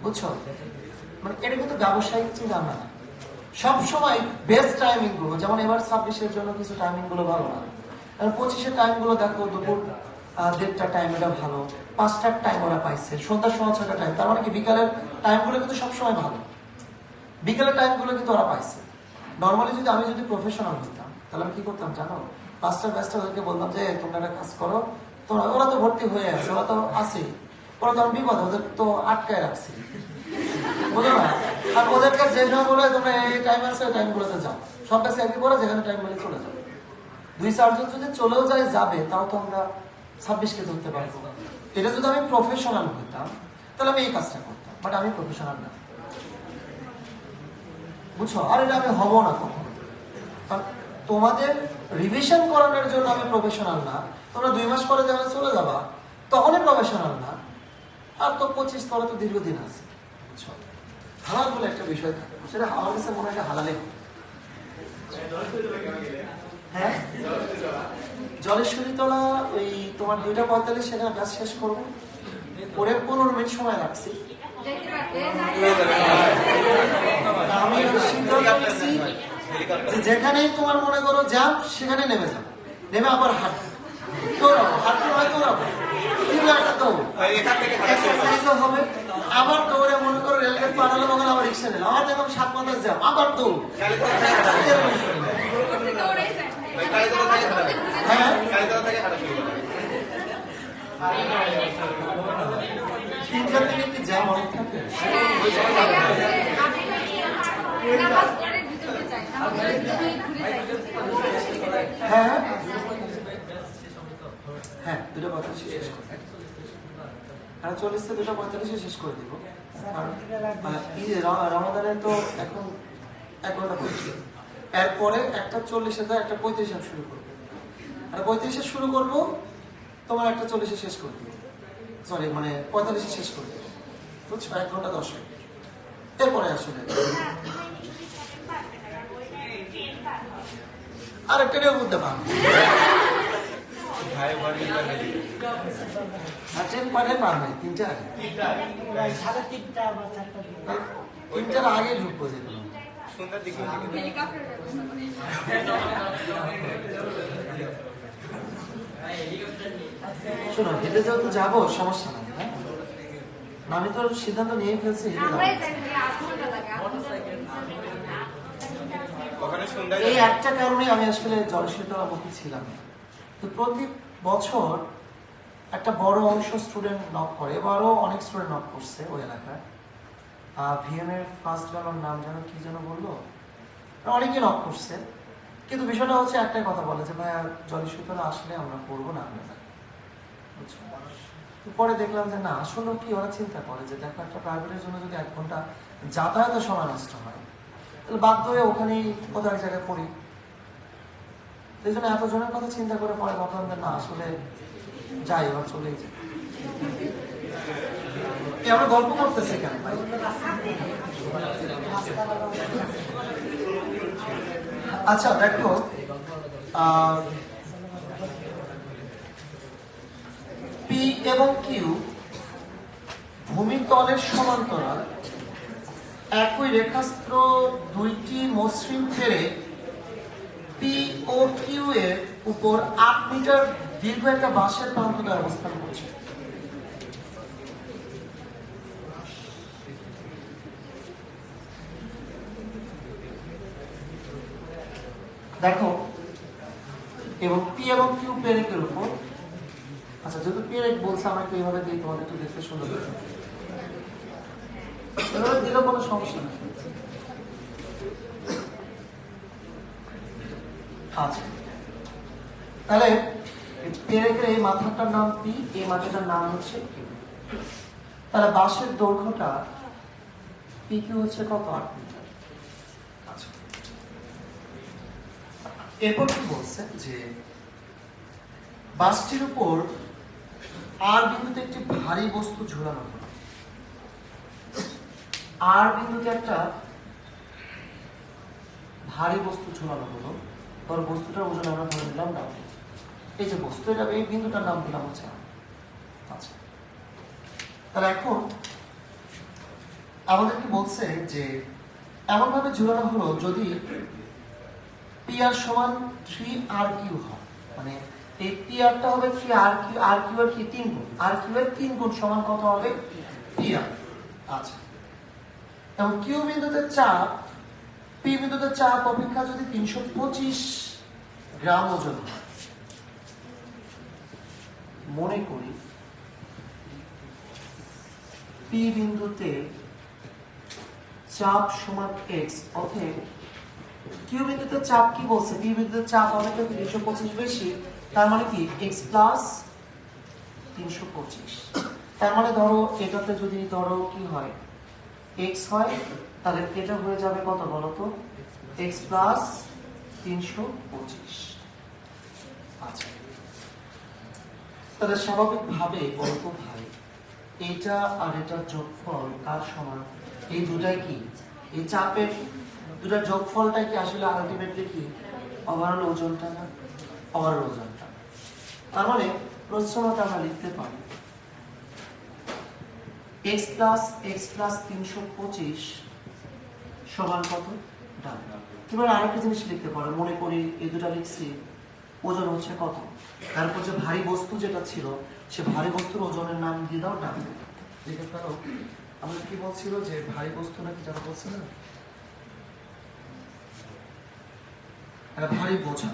বুঝছো? মানে এটা কিন্তু ব্যবসায়িক চিন্তা না, সবসময় বেস্ট টাইমিং গুলো, যেমন এবার 26-এর জন্য কিছু টাইমিং গুলো ভালো না, 25-এর টাইম গুলো দেখো দুপুর 1:30টার টাইম এটা ভালো, 5টার টাইম ওরা পাইছে, সন্ধ্যা 6:30 টাইম, তার মানে কি বিকালের টাইম গুলো কিন্তু সবসময় ভালো, বিকালের টাইম গুলো কিন্তু ওরা পাইছে। নর্মালি যদি আমি প্রফেশনাল হইতাম, তাহলে আমি কি করতাম জানো? 5টার ব্যাচটা ওদেরকে বলতাম যে তোমরা একটা কাজ করো, তোমরা, ওরা তো ভর্তি হয়ে আছে, ওরা তো আছেই, ওরা তো আমি বিপদ, ওদের তো আটকায় রাখছি, বুঝো না? আর ওদেরকে যে সময় বলে তোমরা এই টাইম আছে ওই টাইমগুলোতে যাও, সব কাছে একই করে যেখানে টাইম বলে চলে যাবে। 2-4 জন যদি চলেও যায় যাবে, তাও তো আমরা 26কে ধরতে পারবো। এটা যদি আমি প্রফেশনাল হইতাম তাহলে আমি এই কাজটা করতাম, বাট আমি প্রফেশনাল না, বুঝছো? আর এটা আমি হবো না কখনো, কারণ তোমাদের রিভিশন করানোর জন্য আমি প্রফেশনাল না। তোমরা 2 মাস পরে যখন চলে যাবা তখনই প্রফেশনাল না, আর তো 25 পরে তো দীর্ঘদিন আছে, বুঝছো? হালাল বলে একটা বিষয় থাকে, সেটা আমার কাছে মনে হয় হালালে, হ্যাঁ জলেশ্বরী তলা ওই তোমার 2:45 সেখানে ব্যাস শেষ করবো, পরে 15 মিনিট সময় রাখছি। আমি সিদ্ধান্ত নিচ্ছি যে যেখানেই তোমার মনে করো জ্যাম সেখানে নেমে যাও, নেমে আবার হাঁটবো, দৌড়াবো, হাঁটতে হয় দৌড়াবো, কিন্তু একটা দৌড় এক্সারসাইজও হবে। আবার দৌড়ে মনে করো রেলগেট পার হলো, ওখানে আবার রিক্সা নিলাম, আবার দেখলাম 7 মাথায় জ্যাম, আবার দৌড়। হ্যাঁ 3-4 দিকে কি জ্যাম অনেক থাকে? হ্যাঁ হ্যাঁ 2:45 শেষ করে 2:45 শেষ করে দিব। রমাদানে তো এখন 1 ঘন্টা করছি, এরপরে 1:40 যায়, 1:35 শুরু করবো, আর 35 শুরু করবো, তোমার 1:40 শেষ করে দিব, সরি মানে 45 শেষ করে দিব, বুঝছো? 1 ঘন্টা 10 মিনিট। এরপরে আসলে আর একটা নিয়ে বলতে পারবো ট্রেন পারে পারবে 3টার আগে ঢুকবো, যেগুলো শোনো হেঁটে যেহেতু যাবো সমস্যা নাই, হ্যাঁ আমি তো সিদ্ধান্ত নিয়ে ফেলছি এই একটা কারণে আমি আসলে জলশীতলা মুখী ছিলাম। তো প্রতি বছর একটা বড় অংশ স্টুডেন্ট নক করে, এবারও অনেক স্টুডেন্ট নক করছে ওই এলাকায়। ভিএম এর ফার্স্ট গানের নাম যেন কি যেন বললো, অনেকে নক করছে, কিন্তু বিষয়টা হচ্ছে একটাই কথা বলে যে ভাইয়া জলশীতলা আসলে আমরা করবো না আপনারা, বুঝছো? তো পরে দেখলাম যে না আসলে কি ওরা চিন্তা করে যে দেখো একটা প্রাইভেটের জন্য যদি 1 ঘন্টা যাতায়াতের সময় নষ্ট হয়, তাহলে বাধ্য হয়ে ওখানেই কোথাও এক জায়গায় পড়ি। এই জন্য এতজনের কথা চিন্তা করে পরে ভাবলাম যে না আসলে যাই, এবার চলেই যাই। আমরা গল্প করতেছি কেন ভাই? আচ্ছা দেখো পি এবং কিউ ভূমিতলের সমান্তরাল একই রেখাস্ত্র দুইটি মসৃণ ফেরে পি ও কিউ এর উপর 8 মিটার দীর্ঘ একটা বাঁশের প্রান্ততে অবস্থান করছে। দেখো এবং পি এবং কিউ পেরেকের উপর, আচ্ছা যেহেতু পেরেক বলছে আমাকে এইভাবে দিই, তোমাদের একটু দেখতে সুন্দর লাগছে, এভাবে দিলেও কোনো সমস্যা নেই। আচ্ছা তাহলে পেরেকের এই মাথাটার নাম পি, এই মাথাটার নাম হচ্ছে কিউ। তাহলে বাঁশের দৈর্ঘ্যটা পি কিউ হচ্ছে কত? 8 মিটার। আচ্ছা এরপর কি বলছে যে বাঁশটির উপর আর বিন্দুতে একটি ভারী বস্তু ঝুলানো হলো। আর বিন্দুতে একটা ভারী বস্তু ঝুলানো হলো, ধর বস্তুটার ওজন আমরা ধরে নিলাম না, এই যে বস্তু, এটা এই বিন্দুটার নাম দিলাম হচ্ছে। আচ্ছা তাহলে এখন আমাদের কি বলছে যে এমন ভাবে ঝুলানো হলো যদি পি আর সমান 3r কিউ হয়, মানে এই পি আরটা হবে 3r কিউ, আর কিউ এর কি 3 গুণ, আর কিউ এর 3 গুণ সমান কত হবে? P R. আচ্ছা এবং কিউ বিন্দুতে চাপ পি বিন্দুতে চাপ অপেক্ষা যদি 325 গ্রাম ওজন হয়, মনে করি পি বিন্দুতে চাপ সমান এক্স, অতএব কিউ বিন্দুতে চাপ কি বলছে? পি বিন্দুতে চাপ হবে তো 325 বেশি, তার মানে কি এক্স প্লাস 325। তার মানে ধরো এটাতে যদি ধরো কি হয় এক্স হয়, তাহলে এটা হয়ে যাবে কত বলো তো? X plus 325। আচ্ছা তাহলে স্বাভাবিকভাবে বলতো ভাই এটা আর এটার যোগফল কার সমান? এই দুটাই কি এই চাপের দুটার যোগফলটাই কি আসলে আলটিমেটলি কি ওভারঅল ওজনটা না? ওভারঅল ওজনটা। তার মানে প্রশ্রমতা আমরা লিখতে পারি x প্লাস 325 সমান কত? ডাব্লিউ। এবার আরেকটা জিনিস লিখতে পারো, মনে করি এই দুটা লিখছি, ওজন হচ্ছে কত, তারপর যে ভারী বস্তু যেটা ছিল সে ভারী বস্তুর ওজনের নাম দিয়ে দাও ডাব্লিউ। লিখে ফেলো। আমাদের কি বলছিল যে ভারী বস্তু নাকি যারা বলছে না, একটা ভারী বোঝা,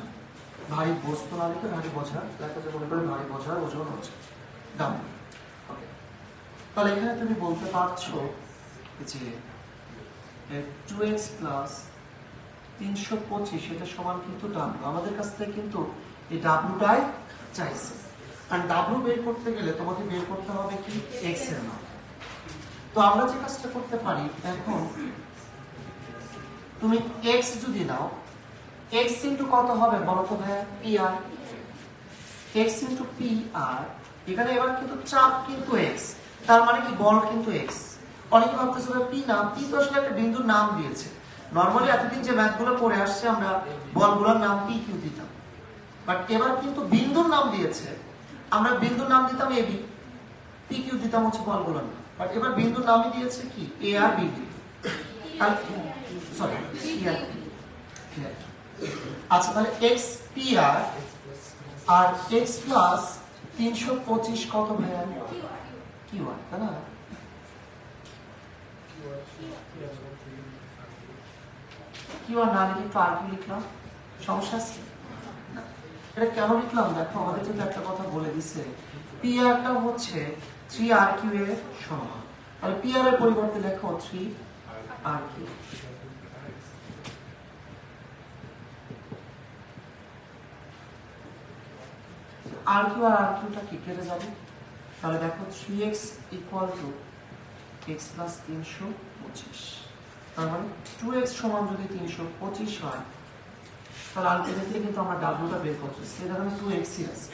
ভারী বস্তু না লিখে ভারী বোঝা লেখা, যে মনে করে ভারী বোঝার ওজন হচ্ছে ডাব্লিউ। তাহলে এখানে তুমি বলতে পারছো যে 2x প্লাস 325 এটা সমান কিন্তু ডাব্লিউ। আমাদের কাছ থেকে কিন্তু এই ডাব্লিউটাই চাইছে, আর ডাব্লিউ বের করতে গেলে তোমাকে বের করতে হবে কি x এর মান। তো আমরা যে কাজটা করতে পারি, এখন তুমি x যদি নাও, x ইন্টু কত হবে বলো তো ভাইয়া? pr। x ইন্টু pr, এখানে এবার কিন্তু চাপ কিন্তু x, তার মানে কি বল কিন্তু x। অনেকে ভাবতেছে p না, p তো আসলে একটা বিন্দুর নাম দিয়েছে। নরমালি এতদিন যে ম্যাথগুলো পড়ে আসছে আমরা বলগুলোর নাম p q দিতাম, বাট এবার কিন্তু বিন্দুর নাম দিয়েছে, আমরা বিন্দুর নাম দিতাম ab, p q দিতাম হচ্ছে বলগুলোর নাম, বাট এবার বিন্দুর নামই দিয়েছে কি a আর b। সরি আচ্ছা, তাহলে x pr আর x প্লাস 325 কত ভাইয়া? কি হয় তাই না? কি আর না লিখে একটু আর কি লিখলাম, সমস্যা আছে? এটা কেন লিখলাম দেখো, আমাদের কিন্তু একটা কথা বলে দিছে, pr টা হচ্ছে 3rq এর সমান। তাহলে pr এর পরিবর্তে লেখো 3rq। rq আর rq টা কি কেটে যাবে, তাহলে দেখো 3x equal to x plus 325, তার মানে 2x সমান যদি 325 হয়, তাহলে আলটিমেটলি কিন্তু আমরা ডাব্লিউটা বের করতেছি, এটা মানে 2x আছে।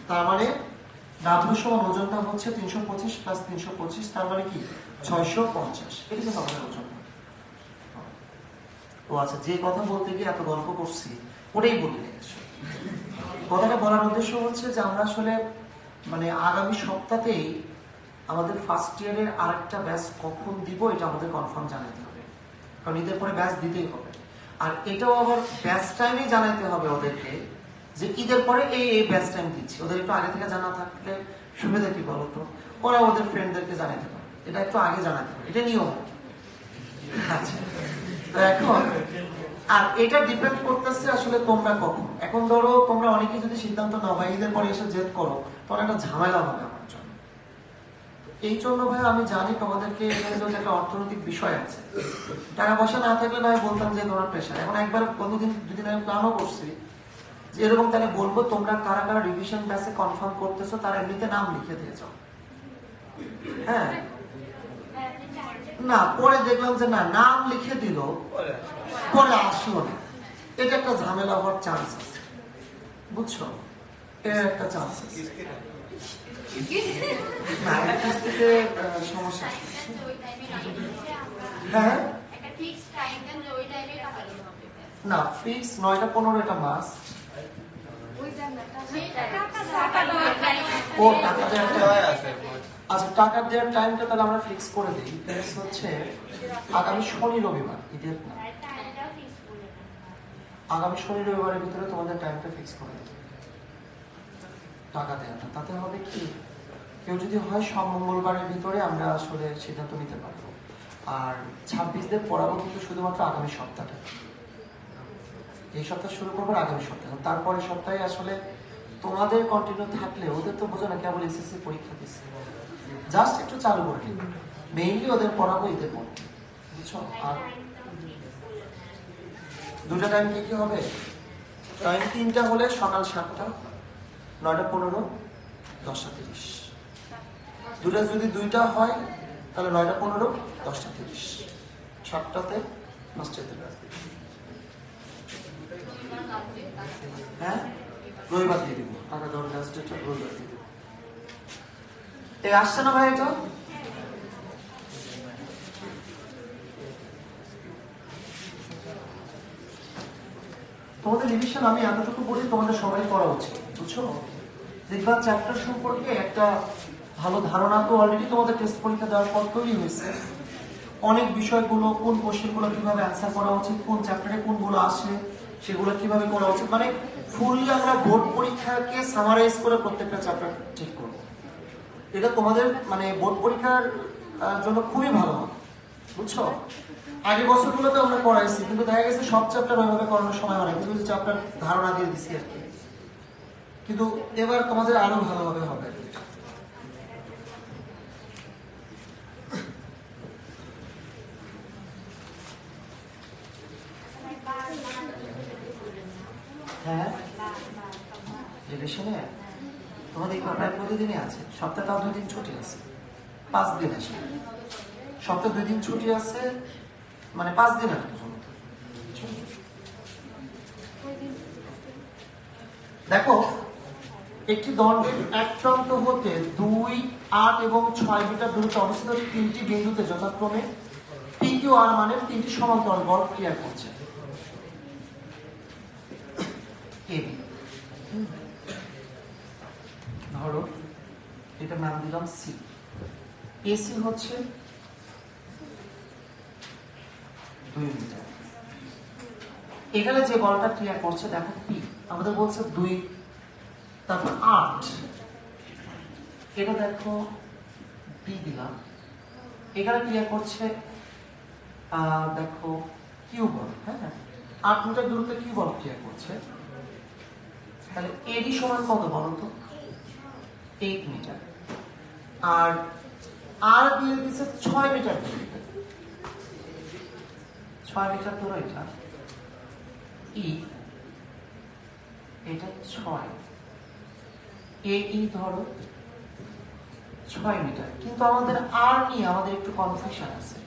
তার মানে ডাব্লিউ সমান ওজনটা হচ্ছে 325 প্লাস 325, তার মানে কি 650। এটা কিন্তু আমাদের ওজন। ও আচ্ছা, যে কথা বলতে গিয়ে এত গল্প করছি ওটাই বলে রেখেছি। কথাটা বলার উদ্দেশ্য হচ্ছে যে আমরা আসলে মানে আগামী সপ্তাহেই আমাদের ফার্স্ট ইয়ারের আরেকটা ব্যাচ কখন দিব এটা আমাদের কনফার্ম জানাতে হবে, কারণ ঈদের পরে ব্যাচ দিতেই হবে। আর এটাও আবার ব্যাচ টাইমেই জানাতে হবে ওদেরকে যে ঈদের পরে এই ব্যাচ টাইম দিচ্ছি। ওদের একটু আগে থেকে জানা থাকলে সুবিধা কি বলতো, ওরা ওদের ফ্রেন্ডদেরকে জানাতে পারে, এটা একটু আগে জানাতে হবে, এটা নিয়ম। আচ্ছা, তো এখন আর এটা ডিপেন্ড করতেছে আসলে তোমরা কখন। এখন ধরো তোমরা অনেকে যদি সিদ্ধান্ত নাও বা ঈদের পরে এসে জেদ করো, তখন একটা ঝামেলা হবে আমার জন্য। এই জন্য ভাই আমি জানি তোমাদেরকে এখানে যদি একটা অর্থনৈতিক বিষয় আছে, টাকা পয়সা না থাকলে নয় বলতাম যে তোমার প্রেশার। এখন একবার কতদিন দুদিন আমি প্ল্যানও করছি যে এরকম, তাহলে বলবো তোমরা কারা কারা রিভিশন ব্যাচে কনফার্ম করতেছো তারা এমনিতে নাম লিখে দিয়ে যাও। হ্যাঁ না, পরে দেখলাম যে না, নাম লিখে দিল পরে আসলো না, এটা একটা ঝামেলা হওয়ার চান্স আছে, বুঝছো? এর একটা চান্স আছে। না, কিস্তিতে সমস্যা। হ্যাঁ না, ফিক্স 9টা 15 এটা মাস্ট। ও টাকা দেওয়ার, আচ্ছা টাকা দেওয়ার টাইমটা তাহলে আমরা ফিক্স করে দিই। ফিক্স হচ্ছে আগামী শনি রবিবার, ঈদের না, আগামী শনি রবিবারের ভিতরে তোমাদের টাইমটা ফিক্স করে দিই টাকা দেওয়াটা। তাতে হবে কি, কেউ যদি হয় সব মঙ্গলবারের ভিতরে আমরা আসলে সিদ্ধান্ত নিতে পারবো। আর 26দের পড়াবো কিন্তু শুধুমাত্র আগামী সপ্তাহটা, এই সপ্তাহ শুরু করবো আগামী সপ্তাহে, তারপরে সপ্তাহে আসলে তোমাদের কন্টিনিউ থাকলে ওদের তো বোঝো না কেবল এসএসসি পরীক্ষা দিচ্ছে, জাস্ট একটু চালু করে দিই, মেইনলি ওদের পড়াবো ঈদের মধ্যে, বুঝছো? আর দুটা টাইম কি হবে, টাইম 3টা হলে সকাল 7টা, 9টা 15, 10টা 30। দুটা যদি 2টা হয় তাহলে 9টা 15, 10টা 30, 7টাতে লাস্টের দিকে। হ্যাঁ রবিবার দিয়ে দিব, টাকা দেওয়ার লাস্ট ডেটটা রবিবার দিয়ে দিব। এই আসছে না ভাই এটা? তোমাদের রিভিশন আমি এতটুকু বলি, তোমাদের সবাই করা উচিত, বুঝছো? দেখবা চ্যাপ্টার সম্পর্কে একটা ভালো ধারণা তো অলরেডি তোমাদের টেস্ট পরীক্ষা দেওয়ার পর তৈরি হয়েছে। অনেক বিষয়গুলো, কোন কোশ্চেনগুলো কিভাবে অ্যান্সার করা উচিত, কোন চ্যাপ্টারে কোনগুলো আসে সেগুলো কিভাবে করা উচিত, মানে ফুললি আমরা বোর্ড পরীক্ষাকে সামারাইজ করে প্রত্যেকটা চ্যাপ্টার ঠিক করব। এটা তোমাদের মানে বোর্ড পরীক্ষার জন্য খুবই ভালো হবে, বুঝছো? আগের বছরগুলোতে আমরা করাইছি, কিন্তু দেখা গেছে সব চ্যাপ্টার ওইভাবে করানোর সময় হয় না, কিছু কিছু চ্যাপ্টার ধারণা দিয়ে দিচ্ছি আর কি। কিন্তু এবার তোমাদের আরো ভালোভাবে হবে। হ্যাঁ, রিভিশনে তোমাদের প্রায় প্রতিদিনই আছে, সপ্তাহে তাও 2 দিন ছুটি আছে, 5 দিন আছে, সপ্তাহে 2 দিন ছুটি আছে, মানে 5 দিন আর কি। দেখো, একটি দণ্ডের এক প্রান্ত হতে 2, 8 এবং 6 মিটার দূরত্বে অবস্থিত 3টি বিন্দুতে যথাক্রমে পি কিউ আর মানের 3টি সমান্তরাল বল ক্রিয়া করছে। ধরো এটা নাম দিলাম সি। এসি হচ্ছে 2 মিটার। এখানে যে বলটা ক্রিয়া করছে দেখো পি, আমাদের বলছে 2, তারপর 8, এটা দেখো পি দিলাম। এখানে ক্রিয়া করছে দেখো কিউ বল, হ্যাঁ 8 মিটার দূরত্বে কিউ বল ক্রিয়া করছে। তাহলে এডি সমান কত বলো তো? 8 মিটার। আর আর দিয়ে দিচ্ছে 6 মিটার দূরত্বে, 6 মিটার দূর এটা ই, এটা 6, এই ধরো 6 মিটার। কিন্তু আমাদের আর নিয়ে আমাদের একটু কনফিউশন আছে,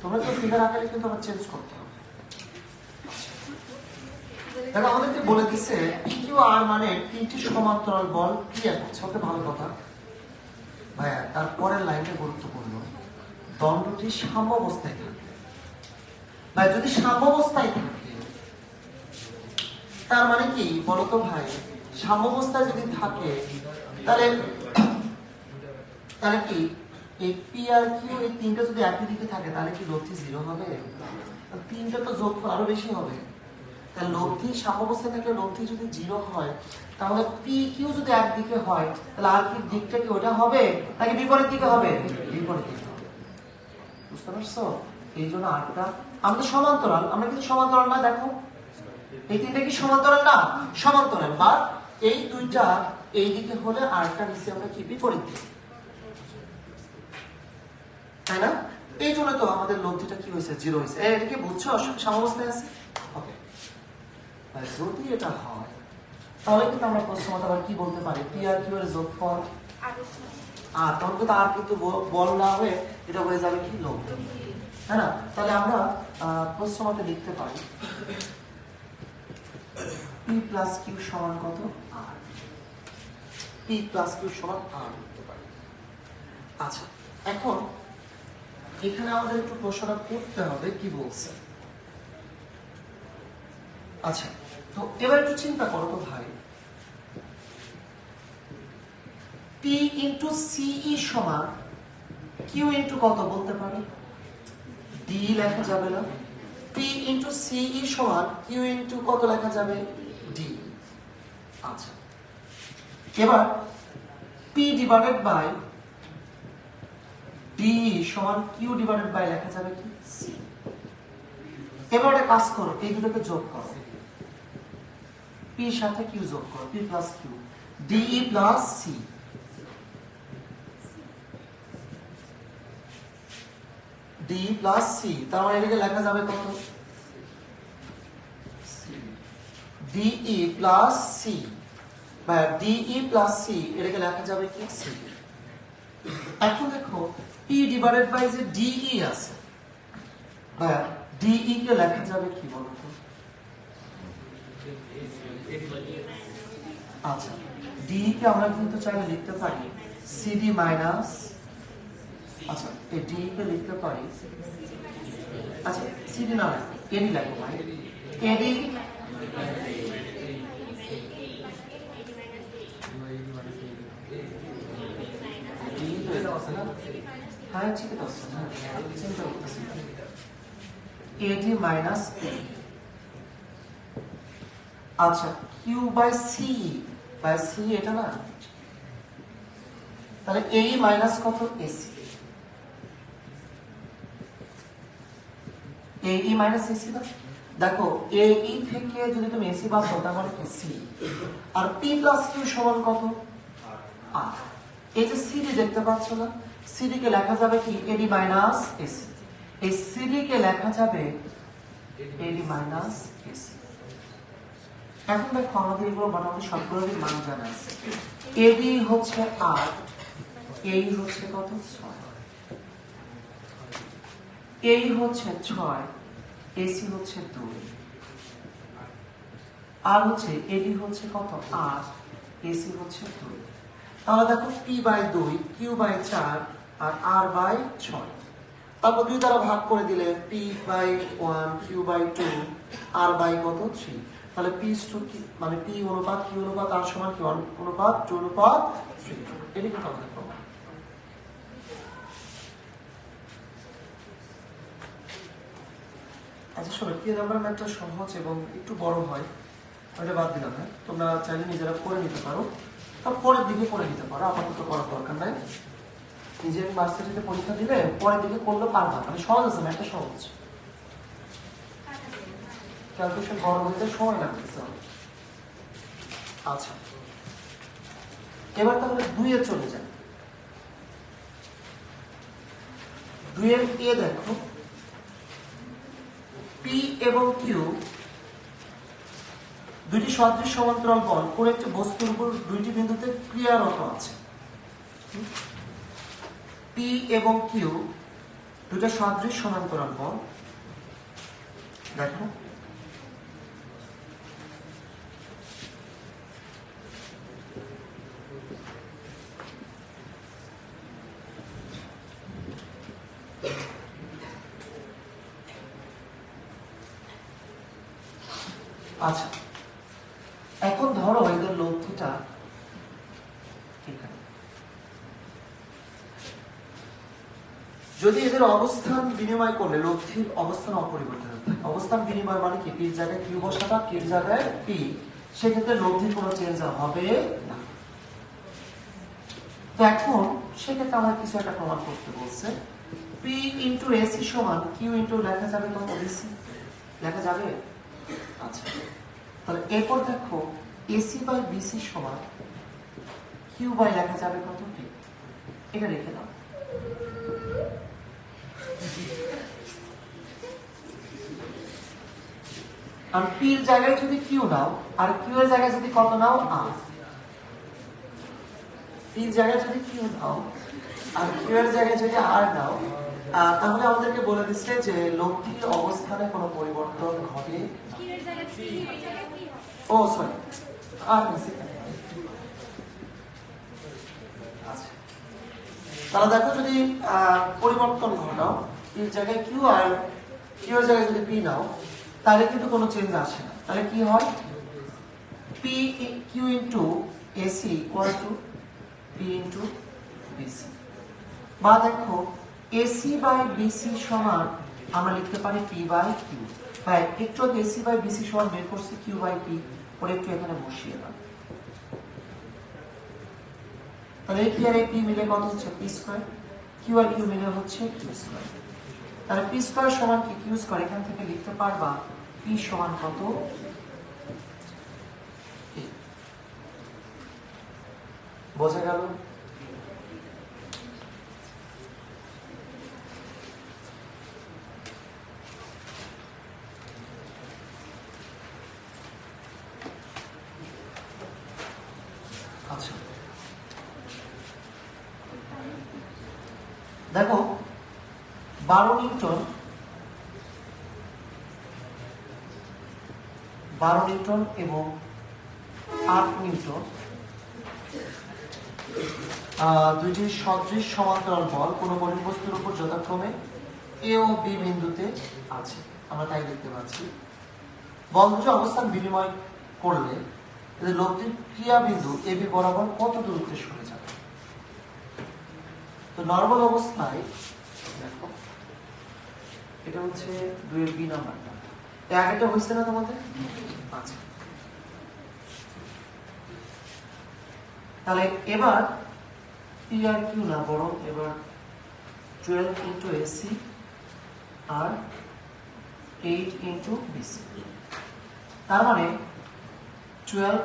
তোমরা তো ফিগার আকারে কিন্তু আমরা চেঞ্জ করতে হবে। দেখো আমাদেরকে বলে দিচ্ছে পিকিউ আর মানে 3টি সমান্তরাল বল ক্রিয়া করছে। ওকে, ভালো কথা ভাইয়া। তারপরের লাইনটা গুরুত্বপূর্ণ, দণ্ডটি সাম্যাবস্থায় থাকে। ভাই যদি সাম্যাবস্থায় থাকে তার মানে কি বলতো ভাই? সাম্যাবস্থায় যদি থাকে তাহলে কি এই পি আর কিউ এই 3টা যদি একই দিকে থাকে তাহলে কি লব্ধি 0 হবে? 3টা তো যোগফল আরো বেশি হবে। তাহলে লব্ধি সাম্যাবস্থায় থাকলে লব্ধি যদি 0 হয় তাহলে পি কিউ যদি একদিকে হয় তাহলে আর কি দিকটা কি ওটা হবে নাকি বিপরীত দিকে হবে? বিপরীত দিকে হবে। বুঝতে পারছো? এই জন্য আরটা আমাদের সমান্তরাল, আমরা কিন্তু সমান্তরাল না। দেখো এই 3টা কি সমান্তরাল না? সমান্তরাল। বা এই 2টা এই দিকে হলে আরটা নিচে আমরা কি বিপরীত দিকে, তাই না? এই জন্য তো আমাদের লব্ধিটা কি হয়েছে? 0 হয়েছে। এটা কি বুঝছো? সাম্যাবস্থায় আছে। ওকে, যদি এটা হয় তাহলে কিন্তু আমরা প্রশ্নমত আবার কি বলতে পারি? পি আর কিউ এর যোগফল আর, তখন কিন্তু আর কিন্তু বল না হয়ে এটা হয়ে যাবে কি লব্ধি, তাই না? তাহলে আমরা প্রশ্নমতে লিখতে পারি পি প্লাস কিউ সমান কত? আর। পি প্লাস কিউ সমান আর লিখতে পারি। আচ্ছা, এখন এখানে আমাদের একটু প্রশ্নটা করতে হবে, কি বলছে। আচ্ছা, তো এবার একটু চিন্তা করো তো ভাই, পি ইন্টু সিই সমান কিউ ইন্টু কত বলতে পারি? ডি লেখা যাবে না? পি ইন্টু সিই সমান কিউ ইন্টু কত লেখা যাবে? ডি। আচ্ছা, এবার পি ডিভাইডেড বাই ডি সমান কিউ ডিভাইডেড বাই লেখা যাবে কি? সি। এবার একটা কাজ করো, এই দুটোকে যোগ করো, পি সাথে কিউ যোগ করো, P plus Q, DE plus C. D plus C, তার মানে এটাকে লেখা যাবে কত? ডিই প্লাস সি, বা ডিই প্লাস সি, এটাকে লেখা যাবে কি? সি। এখন দেখো পি ডিভাইডেড বাই যে ডিই আছে, বা ডিই কে লেখা যাবে কি বলতো? আচ্ছা, ডি কে আমরা কিন্তু চাইলে লিখতে পারি সিডি মাইনাস, আচ্ছা এই ডি কে লিখতে পারি, আচ্ছা সিডি না এডি লাগবে ভাই, এডি আছে না? হ্যাঁ ঠিকই আছে না, চিন্তা করতেছি। এডি মাইনাস এ, আচ্ছা Q by C, by C এটা না, তাহলে এই মাইনাস কত এসি, এই মাইনাস এসি না। দেখো এই থেকে যদি তুমি এসি বাদ দাও তাহলে কি সি, আর পি প্লাস কিউ সমান কত আর। এই যে সিডি দেখতে পাচ্ছ না, সিডি কে লেখা যাবে কি এডি মাইনাস এসি, এই সিডি কে লেখা যাবে এডি মাইনাস এসি। এখন দেখো আমাদের এগুলো মোটামুটি সবগুলোরই মান জানা আছে। এডি হচ্ছে 8, এই হচ্ছে কত 6, এই হচ্ছে 6, এসি হচ্ছে 2, আর হচ্ছে এডি হচ্ছে কত 8, এসি হচ্ছে 2। তাহলে দেখো পি বাই 2, কিউ বাই 4 আর আর বাই 6, তারপর 2 দ্বারা ভাগ করে দিলে P by 1, Q by 2, R by কত 3। তাহলে পি টু কি মানে পি অনুপাত কিউ অনুপাত আর সমান কি 1 অনুপাত 2 অনুপাত 3, এটি কিন্তু আমাদের প্রমাণ। আচ্ছা শোনো, কি নাম্বার একটা সহজ এবং একটু বড় হয়, ওটা বাদ দিলাম। হ্যাঁ তোমরা চাইলে নিজেরা করে নিতে পারো, তা পরের দিকে করে নিতে পারো, আপাতত করার দরকার নাই। নিজের ভার্সিটিতে পরীক্ষা দিলে পরের দিকে করলে পারবা, মানে সহজ আছে না, একটা সহজ। ক্যালকুলেশন বড় হইতে সময় লাগতেছে। আচ্ছা এবার তাহলে 2 এ চলে যান। 2 এর এ দেখো পি এবং কিউ দুইটি সদৃশ সমান্তরাল বল কোন একটি বস্তুর উপর দুইটি বিন্দুতে ক্রিয়ারত আছে। পি এবং কিউ দুইটা সদৃশ সমান্তরাল বল, দেখো আচ্ছা এখন ধরো এদের লব্ধিটা এখানে, যদি এদের অবস্থান বিনিময় করলে লব্ধির অবস্থান অপরিবর্তিত থাকে। অবস্থান বিনিময় মানে কি, পির জায়গায় কিউ বসাটা, কির জায়গায় পি, সেক্ষেত্রে লব্ধির কোনো চেঞ্জ হবে না। তো এখন সেক্ষেত্রে আমরা কিছু একটা প্রমাণ করতে বলছে, পি ইন্টু এসি সমান কিউ ইন্টু লেখা যাবে তো ওবিসি, লেখা যাবে। আচ্ছা তাহলে এরপর দেখো এসি বাই বিসি সমান কিউ বাই লেখা যাবে কত পি, এটা রেখে দাও। আর পির জায়গায় যদি কিউ নাও আর কিউ এর জায়গায় যদি কত নাও আর, পির জায়গায় যদি কিউ নাও আর কিউ এর জায়গায় যদি আর নাও, তাহলে আমাদেরকে বলে দিচ্ছে যে লব্ধির অবস্থানে কোনো পরিবর্তন ঘটে। ও সরি আর নিচে, আচ্ছা তাহলে দেখো যদি পরিবর্তন ঘটাও, পির জায়গায় কিউ আর কিউ এর জায়গায় যদি পি নাও, তাহলে কিন্তু কোনো চেঞ্জ আসে না। তাহলে কি হয়, P Q into AC equal to P into BC, বা দেখো এসি বাই বিসি সমান আমরা লিখতে পারি পি বাই কিউ। হ্যাঁ একটু এসি বাই বিসি সমান বের করছি কিউ বাই পি, ওর একটু এখানে বসিয়ে দাও। তাহলে এই পি আর এই পি মিলে কত হচ্ছে P square, Q R Q মিলে হচ্ছে কিউ স্কয়ার। তাহলে পি স্কয়ার সমান কি কিউ স্কয়ার, এখান থেকে লিখতে পারবা পি সমান কত, বোঝা গেল? আচ্ছা দেখো 12 নিউটন এবং 8 নিউটন দুইটি সদৃশ সমান্তরাল বল কোন মৌলিক বস্তুর উপর যথাক্রমে এ ও বি বিন্দুতে আছে, আমরা তাই দেখতে পাচ্ছি। বল দুটি অবস্থান বিনিময় করলে এদের লব্ধির ক্রিয়া বিন্দু এ বি বরাবর কত দূরত্বে সরে যাবে। তো তো নর্মাল অবস্থায় দেখো এটা হচ্ছে 2 এর বি নাম্বারটা, এর আগেটা হয়েছে না তোমাদের? আচ্ছা, তাহলে এবার পি আর কিউ না, বরং এবার 12 ইন্টু এসি আর 8 ইন্টু বিসি। তার মানে 12,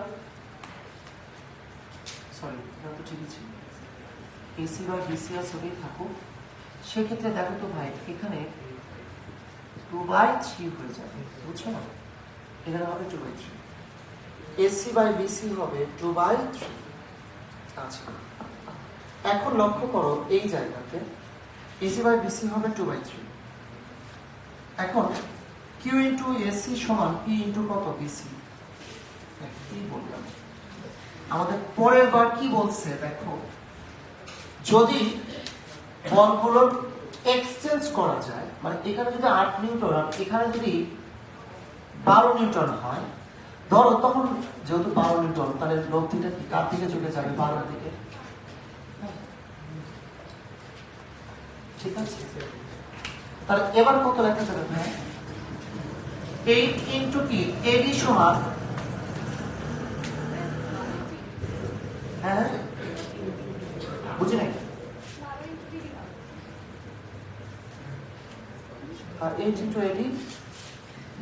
সরি এটা তো ঠিকই ছিল, এসি বা বিসি আর সবই থাকুক। সেক্ষেত্রে দেখো তো ভাই এখানে 2/3 হয়ে যাবে, বুঝছো না? এখানে হবে 2/3, এসি বাই বিসি হবে 2/3। আচ্ছা, এখন লক্ষ্য করো এই জায়গাতে এসি বাই বিসি হবে 2/3। এখন কিউ ইন্টু এসি সমান পি ইন্টু কত? বিসি। কি বললাম আমাদের পরের বার কি বলছে দেখো, যদি বলগুলোর এক্সচেঞ্জ করা যায়, মানে এখানে যদি 8 নিউটন আর এখানে যদি 12 নিউটন হয়, ধরো তখন যেহেতু 12 নিউটন, তাহলে লব্ধিটা কি কার দিকে চলে যাবে? 12 দিকে। ঠিক আছে, তাহলে এবার কত লেখা যাবে ভাই? 8 ইন্টু কি এডি সমান, হ্যাঁ বুঝি নাই, 8 ইন্টু এডি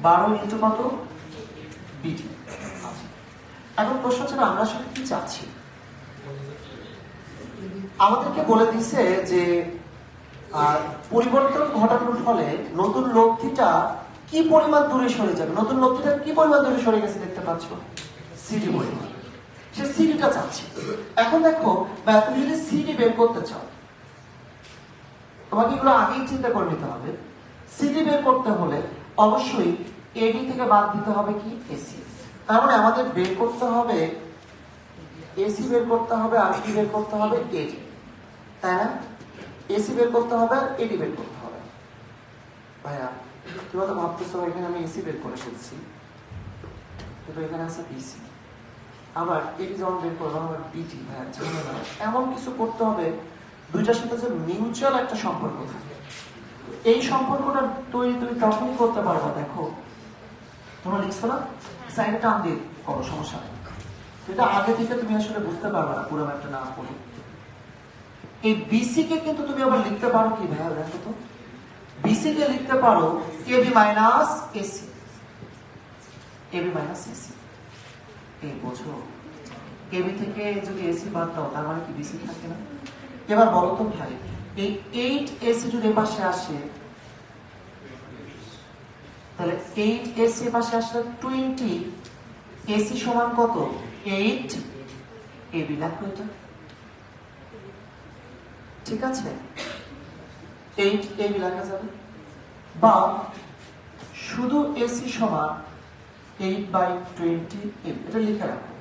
12 ইন্টু কত? বিডি। এখন প্রশ্ন হচ্ছে আমরা আসলে কি চাচ্ছি? আমাদেরকে বলে দিছে যে পরিবর্তন ঘটানোর ফলে নতুন লব্ধিটা কি পরিমাণ দূরে সরে যাবে। নতুন লব্ধিটা কি পরিমাণ দূরে সরে গেছে দেখতে পাচ্ছ, সিডি পরিমাণ। সে সিডিটা চাচ্ছি। এখন দেখো তুমি যদি সিডি বের করতে চাও, তোমাকে এগুলো আগেই চিন্তা করে নিতে হবে। সিডি বের করতে হলে অবশ্যই এডি থেকে বাদ দিতে হবে কি? এসি। তার মানে আমাদের বের করতে হবে এসি বের করতে হবে আর কি বের করতে হবে? এডি, তাই না? এসি বের করতে হবে আর এডি বের করতে হবে। ভাইয়া তোমরা তো ভাবতেছো এখানে আমি এসি বের করে ফেলছি, কিন্তু এখানে আছে বিসি, আবার এডি যখন বের করলাম আবার বিটি। ভাইয়া ঝামেলা, এমন কিছু করতে হবে দুইটার সাথে যে মিউচুয়াল একটা সম্পর্ক থাকে। এই সম্পর্কটা তৈরি তুমি তখনই করতে পারবা। দেখো তোমরা লিখছো না, সাইডে টান দিয়ে করো, সমস্যা নেই। এটা আগে থেকে তুমি আসলে বুঝতে পারবে না পুরো একটা না পড়ে। এই বিসি কে কিন্তু তুমি আবার লিখতে পারো কি ভাইয়া? দেখো তো, বিসি কে লিখতে পারো AB minus AC, AB minus AC. এই বোঝো, এবি থেকে যদি এসি বাদ দাও তার মানে কি বিসি থাকে না? এবার বলো তো ভাই, এই 8 এসি যদি এর পাশে আসে, তাহলে 8 এসি এর পাশে আসলে 20 এসি সমান কত? 8 এবি। দেখো এটা ঠিক আছে, 8 এবি লেখা যাবে। বা শুধু এসি সমান 8/20 এবি, এটা লিখে রাখো।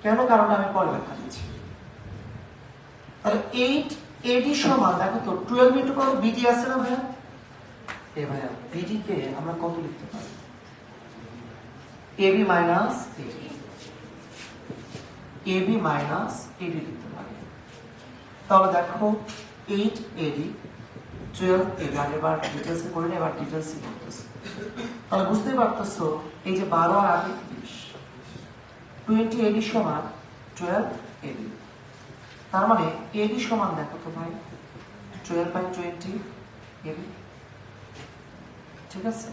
কেন? কারণ আমি পরে লেখা দিচ্ছি। তাহলে 8 এডি সমান, দেখো তো 12 ইন্টু কত? বিডি আছে না ভাইয়া? এ ভাইয়া বিডি কে আমরা কত লিখতে পারি? AB minus AD, AB minus AD লিখতে পারি। তাহলে দেখো 8 এডি 12 এবি, আগেবার ডিটেলসে করে নিই, এবার ডিটেলসে করতেছি। তাহলে বুঝতেই পারতেছো এই যে 12 আর 8 20, 20 এডি সমান 12 এবি। তার মানে এবি সমান দেখো তো ভাই 12/20 এবি। ঠিক আছে,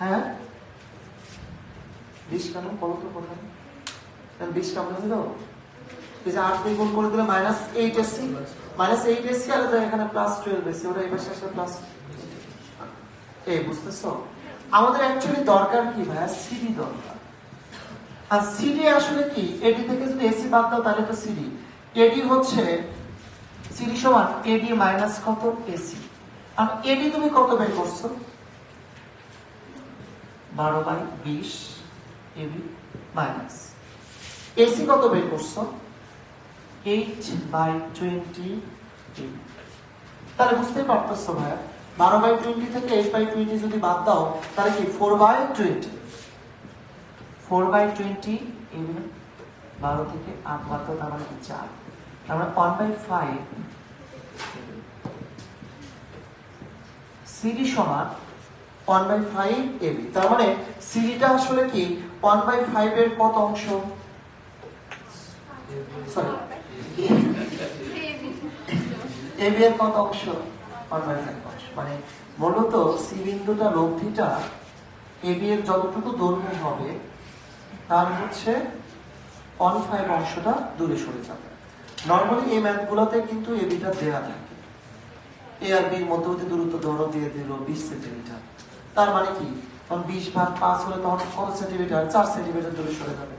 হ্যাঁ 20 কেন বলো তো কোথায়? 20 কেমন হয়ে গেল? এই যে 8 দিয়ে গুণ করে দিলে -8 এসি, -8 এসি আর এখানে +12 এসি, ওটা এই পাশে আসলে প্লাস। এই বুঝতেছো, আমাদের অ্যাকচুয়ালি দরকার কি ভাইয়া? সিডি দরকার। আর সিডি আসলে কি? এডি থেকে যদি এসি বাদ দাও তাহলে তো সিডি। এডি হচ্ছে সিডি সমান এডি মাইনাস কত? এসি। আর এডি তুমি কত বের করছো? 12/20 এবি মাইনাস এসি কত বের করছো? 8/20 এবি। তাহলে বুঝতেই পারতেছো ভাইয়া 12/20 থেকে 8/20 যদি বাদ দাও তাহলে কি 4/20, 4/20 এবি। 12 থেকে 8 বাদ দাও, তার মানে কি 4। তার মানে 1/5 সিডি সমান 1/5 এবি। তার মানে সিডিটা আসলে কি 1/5 এর কত অংশ? সরি, এবি এর কত অংশ? 1/5 অংশ। মানে মূলত সি বিন্দুটা লব্ধিটা এবি এর যতটুকু দৈর্ঘ্য হবে তার হচ্ছে 1/5 অংশটা দূরে সরে যাবে। নর্মালি এই ম্যাথগুলোতে কিন্তু এবিটা দেয়া থাকে, এ আর বির মধ্যবর্তী দূরত্ব ধরো দিয়ে দিল 20 সেন্টিমিটার। তার মানে কি, তখন 20/5 হলে তখন কত সেন্টিমিটার? 4 সেন্টিমিটার দূরে সরে যাবে।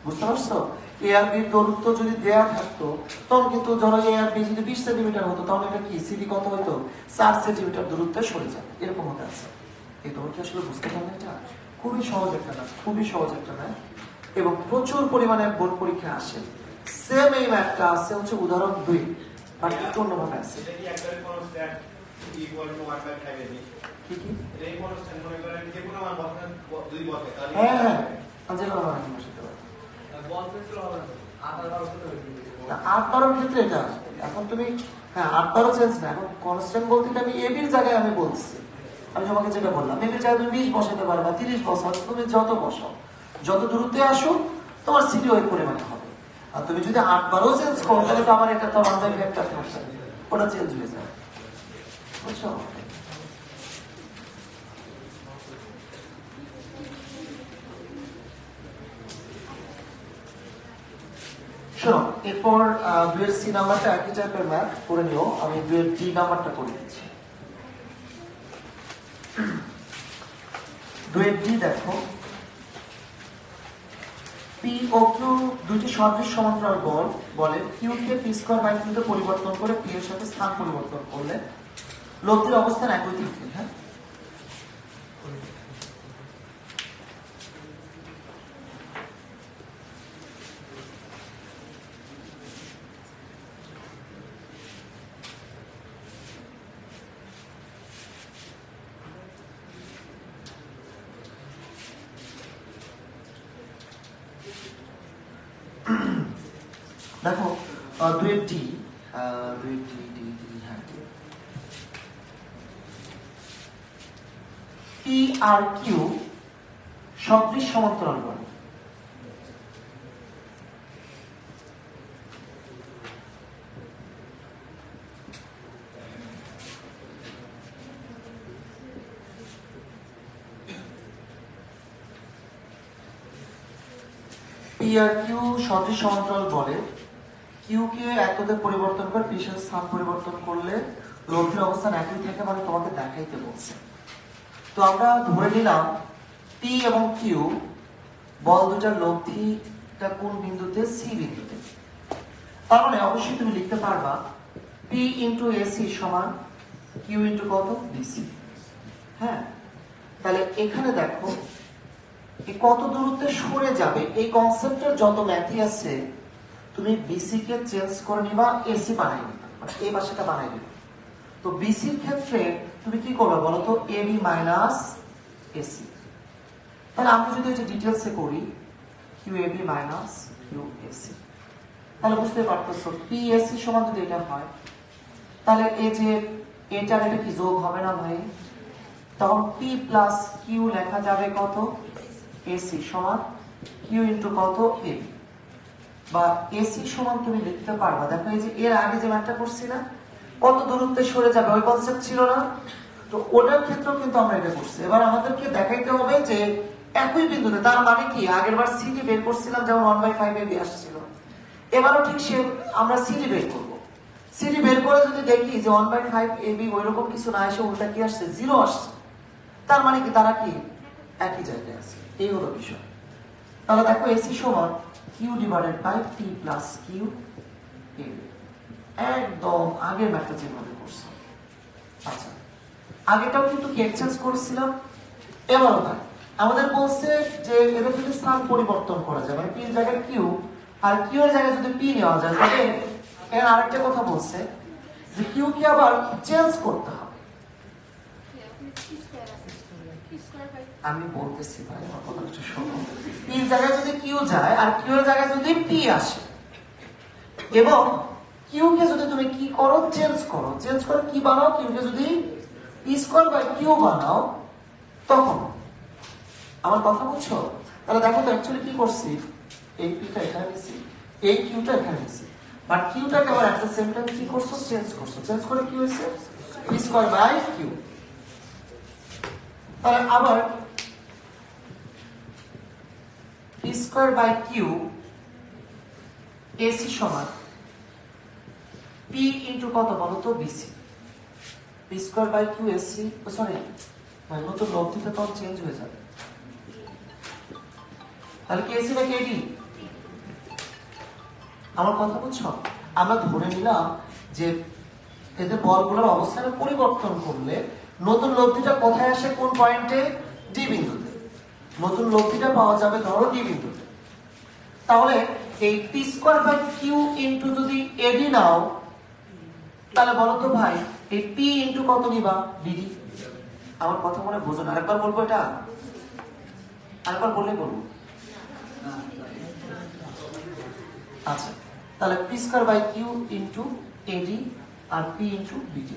বুঝতে পারছো? এ আর বির দূরত্ব যদি দেয়া থাকতো তখন কিন্তু ধরো এ আর বি যদি 20 সেন্টিমিটার হতো তখন এটা কি সিডি কত হতো? 4 সেন্টিমিটার দূরত্বে সরে যাবে। এরকম হতে আছে। এই তোমরা কি আসলে বুঝতে পারলে? এটা খুবই সহজ একটা ম্যাথ, খুবই সহজ একটা ম্যাথ, এবং প্রচুর পরিমাণে বোর্ড পরীক্ষা আসে। সেম এই ম্যাথটা আছে হচ্ছে উদাহরণ 2, বাট একটু অন্যভাবে আছে। হ্যাঁ হ্যাঁ, যেটা আমার বসাতে পারো। 8-12 ক্ষেত্রে এটা আসবে। এখন তুমি হ্যাঁ 8-12 চেঞ্জ না, এখন কনস্ট্যান্ট বলতে আমি এবির জায়গায় আমি বলছি। আমি তোমাকে যেটা বললাম, এবির জায়গায় তুমি 20 বসাতে পারবা, 30 বসাও, তুমি যত বসাও, যত দূরত্বে আসো তোমার সিডি ওই পরিমাণে হবে। আর তুমি যদি 8-12 চেঞ্জ করো তাহলে তো আমার এটা তো 1/5 থাকবে, ওটা চেঞ্জ হয়ে যাবে। বুঝছো? শোনো, এরপর 2 এর সি নাম্বারটা একই টাইপের ম্যাথ করে নিও, আমি 2 এর ডি নাম্বারটা করে দিচ্ছি। 2 এর ডি দেখো, পি ও কিউ দুটি সদৃশ সমান্তরাল বল বলে কিউ কে পি স্কয়ার বাই কিউ তে পরিবর্তন করে পি এর সাথে স্থান পরিবর্তন করলে লব্ধির অবস্থান একই থাকবে। হ্যাঁ, দেখো 2 এর ডি, 2 এর ডি হ্যাঁ, পি আর কিউ সদৃশ সমান্তরাল বল। পি আর কিউ সদৃশ সমান্তরাল বলে কিউ কে একতে পরিবর্তন করে পি এর স্থান পরিবর্তন করলে লব্ধির অবস্থান একই থাকে, মানে তোমাকে দেখাইতে বলছে। তো আমরা ধরে নিলাম পি এবং কিউ বল দুটার লব্ধিটা কোন বিন্দুতে? সি বিন্দুতে। তার মানে অবশ্যই তুমি লিখতে পারবা পি ইন্টু এসি সমান কিউ ইন্টু কত? বিসি। হ্যাঁ, তাহলে এখানে দেখো কত দূরত্বে সরে যাবে এই কনসেপ্টের যত ম্যাথই আছে তুমি বিসি কে চেঞ্জ করে নিবা, এসি বানাই নিবা, মানে এই পাশেটা বানাই নিবা। তো বিসির ক্ষেত্রে তুমি কি করবে বলো তো? AB minus AC. তাহলে আমি যদি এটা ডিটেইলসে করি Q AB minus Q AC, তাহলে বুঝতে পারতেছো পি এসি সমান যদি এটা হয় তাহলে এই যে এটার এটা কি যোগ হবে না ভাই? তখন পি প্লাস কিউ লেখা যাবে কত? এসি সমান কিউ ইন্টু কত? এবি। বা এসি সমান তুমি লিখতে পারবা, দেখো এই যে এর আগে যে ম্যাথটা করছি না, কত দূরত্বে সরে যাবে ওই কনসেপ্ট ছিল না, তো ওটার ক্ষেত্রেও কিন্তু আমরা এটা করছি। এবার আমাদেরকে দেখাইতে হবে যে একই বিন্দুতে, তার মানে কি আগের বার সিডি বের করছিলাম যেমন 1/5 এবি আসছিল, এবারও ঠিক সে আমরা সিডি বের করব। সিডি বের করে যদি দেখি যে 1/5 এবি ওইরকম কিছু না এসে উল্টা কি আসছে? 0 আসছে, তার মানে কি তারা কি একই জায়গায় আছে। এই হলো বিষয়। তাহলে দেখো এসি সমান Q divided by P plus Q AB, একদম আগের ম্যাথটা যেভাবে করছি। আচ্ছা, আগেটাও কিন্তু কি এক্সচেঞ্জ করেছিলাম, এবারও তাই। আমাদের বলছে যে এদের যদি স্থান পরিবর্তন করা যায়, মানে পি এর জায়গায় কিউ আর কিউ এর জায়গায় যদি পি নেওয়া যায়, তবে এর আরেকটা কথা বলছে যে কিউ কে আবার চেঞ্জ করতে হবে। আমি বলতেছি ভাই, আমার কথা একটু শোনো। পি জায়গায় যদি কিউ যায় আর কিউ এর জায়গায় যদি পি আসে, এবং কিউ কে যদি তুমি কি করো, চেঞ্জ করে কি বানাও, কিউ কে যদি পি স্কয়ার বাই কিউ বানাও, তখন আমার কথা বুঝছো? তাহলে দেখো তো অ্যাকচুয়ালি কি করছি, এই পিটা এখানে নিছি, এই কিউটা এখানে নিছি, বাট কিউটাকে আবার এট দ্য সেম টাইম কি করছো, চেঞ্জ করে কি হয়েছে, পি স্কয়ার বাই কিউ। তাহলে আবার P square by Q AC সমান পি ইন্টু কত বলো তো, BC. P square by Q AC, sorry নতুন লব্ধিটা তো চেঞ্জ হয়ে যাবে। তাহলে কি এসি না কেডি? আমার কথা বুঝছো? আমরা ধরে নিলাম যে এদের বলগুলোর অবস্থানে পরিবর্তন করলে নতুন লব্ধিটা কোথায় আসে, কোন পয়েন্টে, ডি বিন্দুতে। নতুন লব্ধিটা পাওয়া যাবে ধরো ডি বিন্দুতে। তাহলে এই P square by Q into যদি এডি নাও, তাহলে বলো তো ভাই এই পি ইন্টু কত নিবা, ডিডি। আমার কথা মনে বোঝো না, আরেকবার বলবো, এটা আরেকবার বললে বলবো। আচ্ছা, তাহলে P square by Q into AD আর পি ইন্টু বিডি।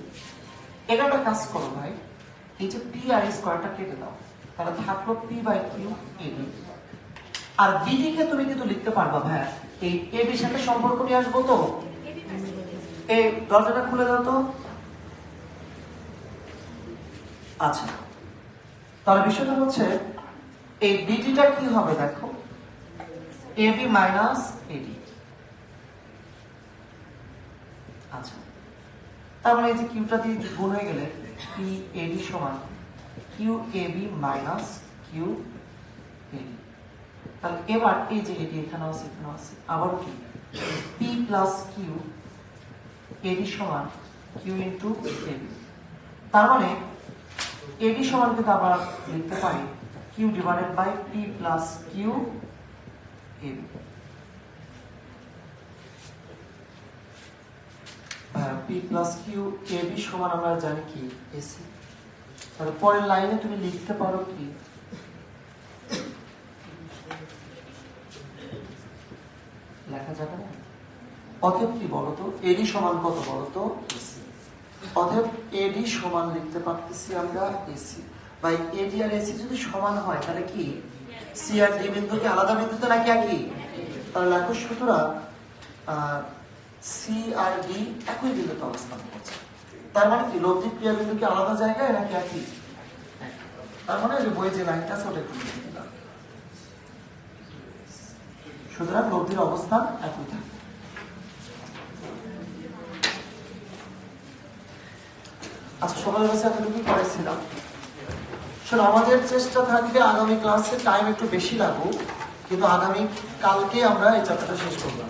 এটা একটা কাজ করো ভাই, এই যে পি আর স্কয়ারটা কেটে দাও, তাহলে থাকলো পি বাই কিউ এডি। আর বিডি কে তুমি কিন্তু লিখতে পারবা ভাই, এই এডির সাথে সম্পর্ক নিয়ে আসবো তো। এই দরজাটা খুলে দাও তো। আচ্ছা, তাহলে বিষয়টা হচ্ছে এই বিডিটা কি হবে দেখো, এবি মাইনাস এডি। আচ্ছা, তার মানে এই যে কিউটা দিয়ে গুণ হয়ে গেলে পি এডি সমান কিউ এবি মাইনাস কিউ এডি। তাহলে এবার এই যে এডি এখানে আছে, আবার কি পি প্লাস কিউ এডি সমান কিউ ইন্টু এবি। তার মানে এডি সমান কিন্তু আবার লিখতে পারি Q divided by P plus Q AB. P plus Q AB সমান আমরা জানি কি, এসি। তাহলে পরের লাইনে তুমি লিখতে পারো কি, লেখা যাবে না? অতএব কি বলতো, এডি সমান কত বলতো, এসি। অতএব এডি সমান লিখতে পারতেছি আমরা এসি। ভাই এডি আর এসি যদি সমান হয় তাহলে কি সি আর ডি বিন্দু কি আলাদা বিন্দুতে নাকি একই? তাহলে লেখো সুতরাং সি আর ডি একই বিন্দুতে অবস্থান করছে। তার মানে কি লব্ধি ক্রিয়া বিন্দু কি আলাদা জায়গায় নাকি একই? তার মানে যে বই যে লাইনটা আছে ওটা একটু লিখে দিলাম। সুতরাং লব্ধির অবস্থান একই থাকে। আচ্ছা, সকালের কাছে এতটুকু করেছিলাম। শোনো, আমাদের চেষ্টা থাকবে আগামী ক্লাসে টাইম একটু বেশি লাগুক, কিন্তু আগামী কালকে আমরা এই চ্যাপ্টারটা শেষ করলাম।